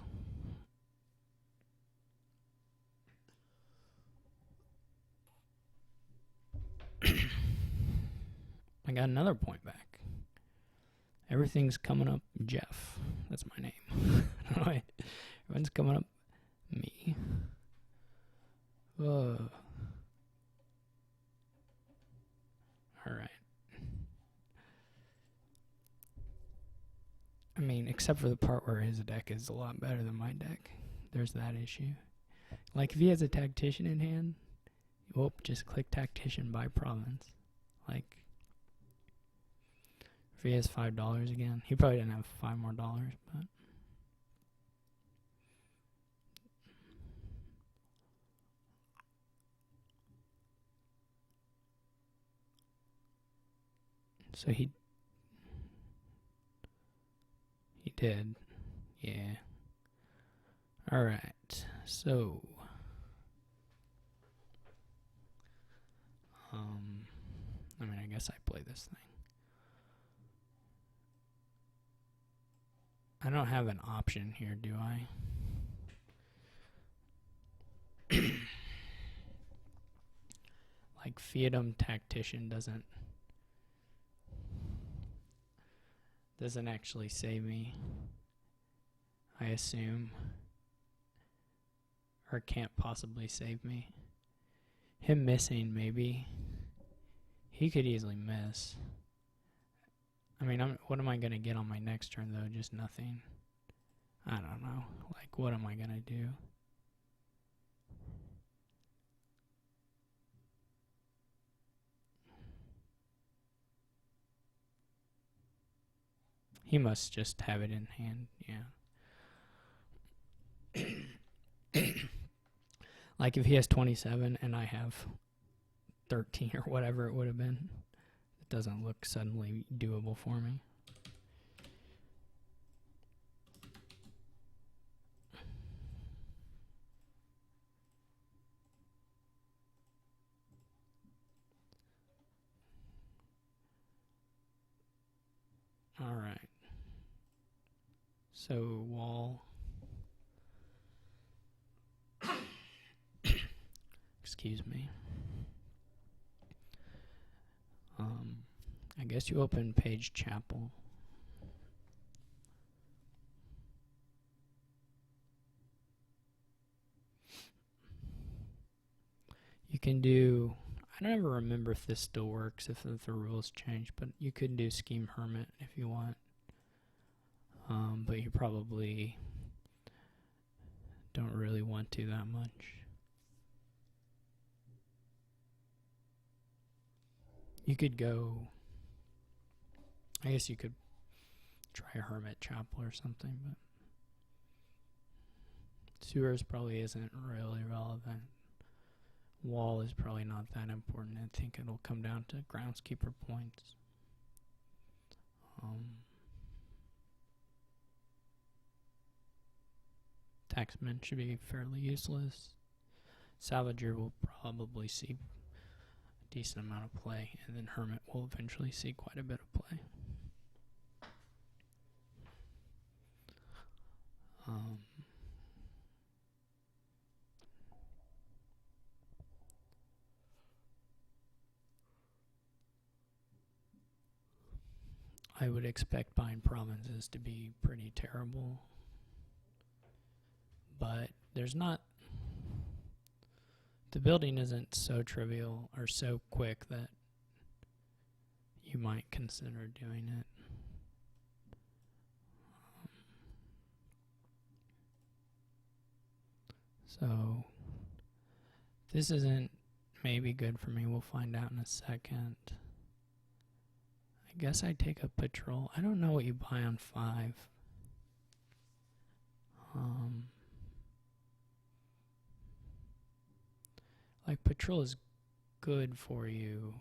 I got another point back. Everything's coming up Jeff. That's my name. Everyone's coming up me. Alright. I mean, except for the part where his deck is a lot better than my deck. There's that issue. Like, if he has a tactician in hand, whoop, just click tactician by province. Like, if he has $5 again, he probably didn't have $5 more, but. So he did. Yeah. Alright. So. I mean, I guess I play this thing. I don't have an option here, do I? Like, Fiat tactician doesn't actually save me, I assume, or can't possibly save me. Him missing, maybe. He could easily miss. I mean, what am I going to get on my next turn, though? Just nothing. I don't know. Like, what am I going to do? He must just have it in hand, yeah. Like, if he has 27 and I have 13 or whatever it would have been, it doesn't look suddenly doable for me. Alright. So wall. Excuse me. I guess you open page chapel. You can do, I don't ever remember if this still works, if the rules change, but you could do scheme hermit if you want. But you probably don't really want to that much. You could go, I guess you could try a hermit chapel or something, but sewers probably isn't really relevant. Wall is probably not that important. I think it'll come down to groundskeeper points. Taxman should be fairly useless. Salvager will probably see a decent amount of play, and then Hermit will eventually see quite a bit of play. I would expect buying provinces to be pretty terrible, but there's not, the building isn't so trivial or so quick that you might consider doing it. So this isn't maybe good for me. We'll find out in a second. I guess I take a patrol. I don't know what you buy on 5. Like patrol is good for you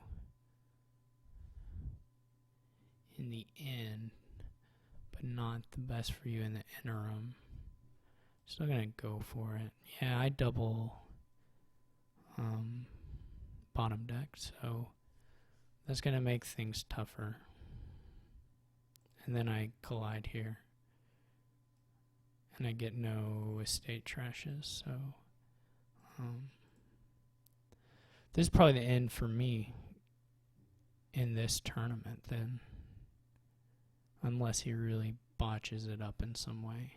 in the end, but not the best for you in the interim. Still gonna go for it. Yeah, I double bottom deck, so that's gonna make things tougher. And then I collide here, and I get no estate trashes, so this is probably the end for me in this tournament then, unless he really botches it up in some way.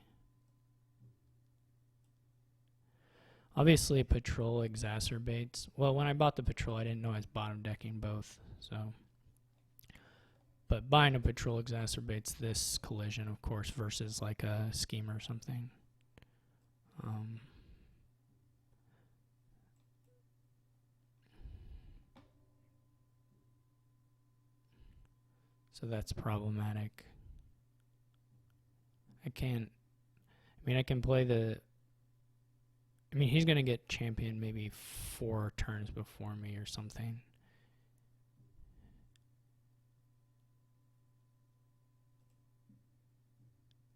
Obviously, patrol exacerbates. Well, when I bought the patrol, I didn't know I was bottom decking both, so. But buying a patrol exacerbates this collision, of course, versus like a scheme or something. So that's problematic. I can play the, he's going to get champion maybe 4 turns before me or something.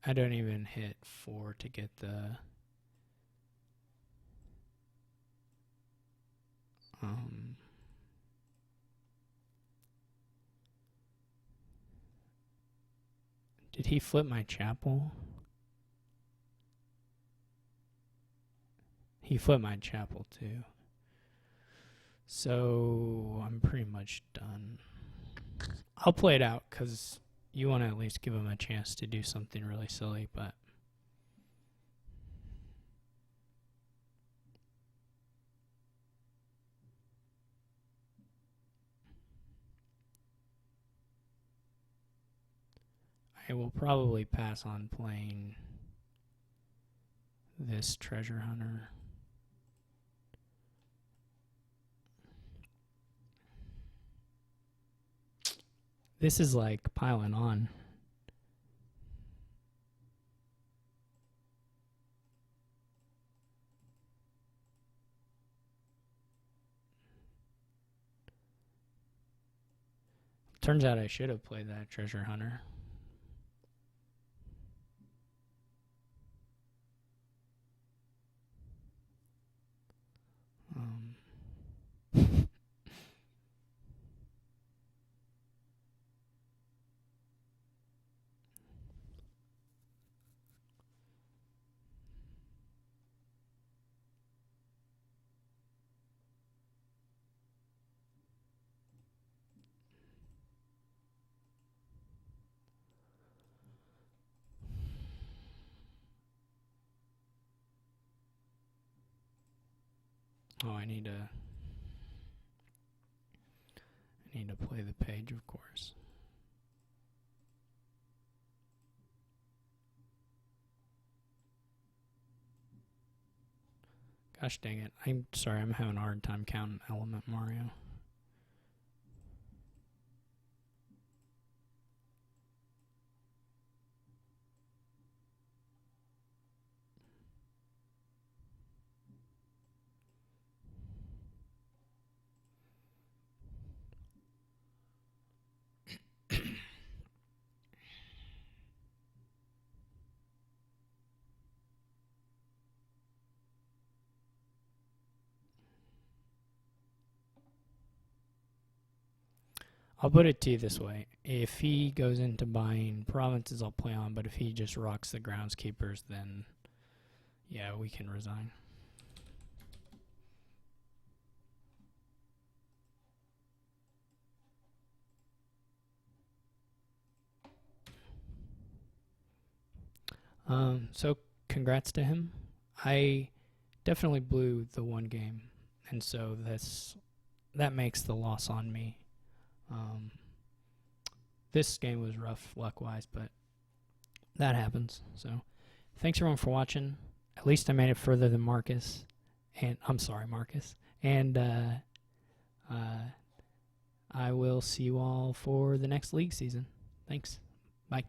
I don't even hit 4 to get the did he flip my chapel? He flipped my chapel too. So I'm pretty much done. I'll play it out because you want to at least give him a chance to do something really silly, but I will probably pass on playing this treasure hunter. This is like piling on. Turns out I should have played that treasure hunter. Oh, I need to play the page, of course. Gosh dang it. I'm sorry, I'm having a hard time counting Element Mario. I'll put it to you this way. If he goes into buying provinces, I'll play on, but if he just rocks the groundskeepers, then yeah, we can resign. So congrats to him. I definitely blew the one game, and so that makes the loss on me. This game was rough luck-wise, but that happens. So thanks everyone for watching. At least I made it further than Marcus. And I'm sorry, Marcus. And I will see you all for the next league season. Thanks. Bye.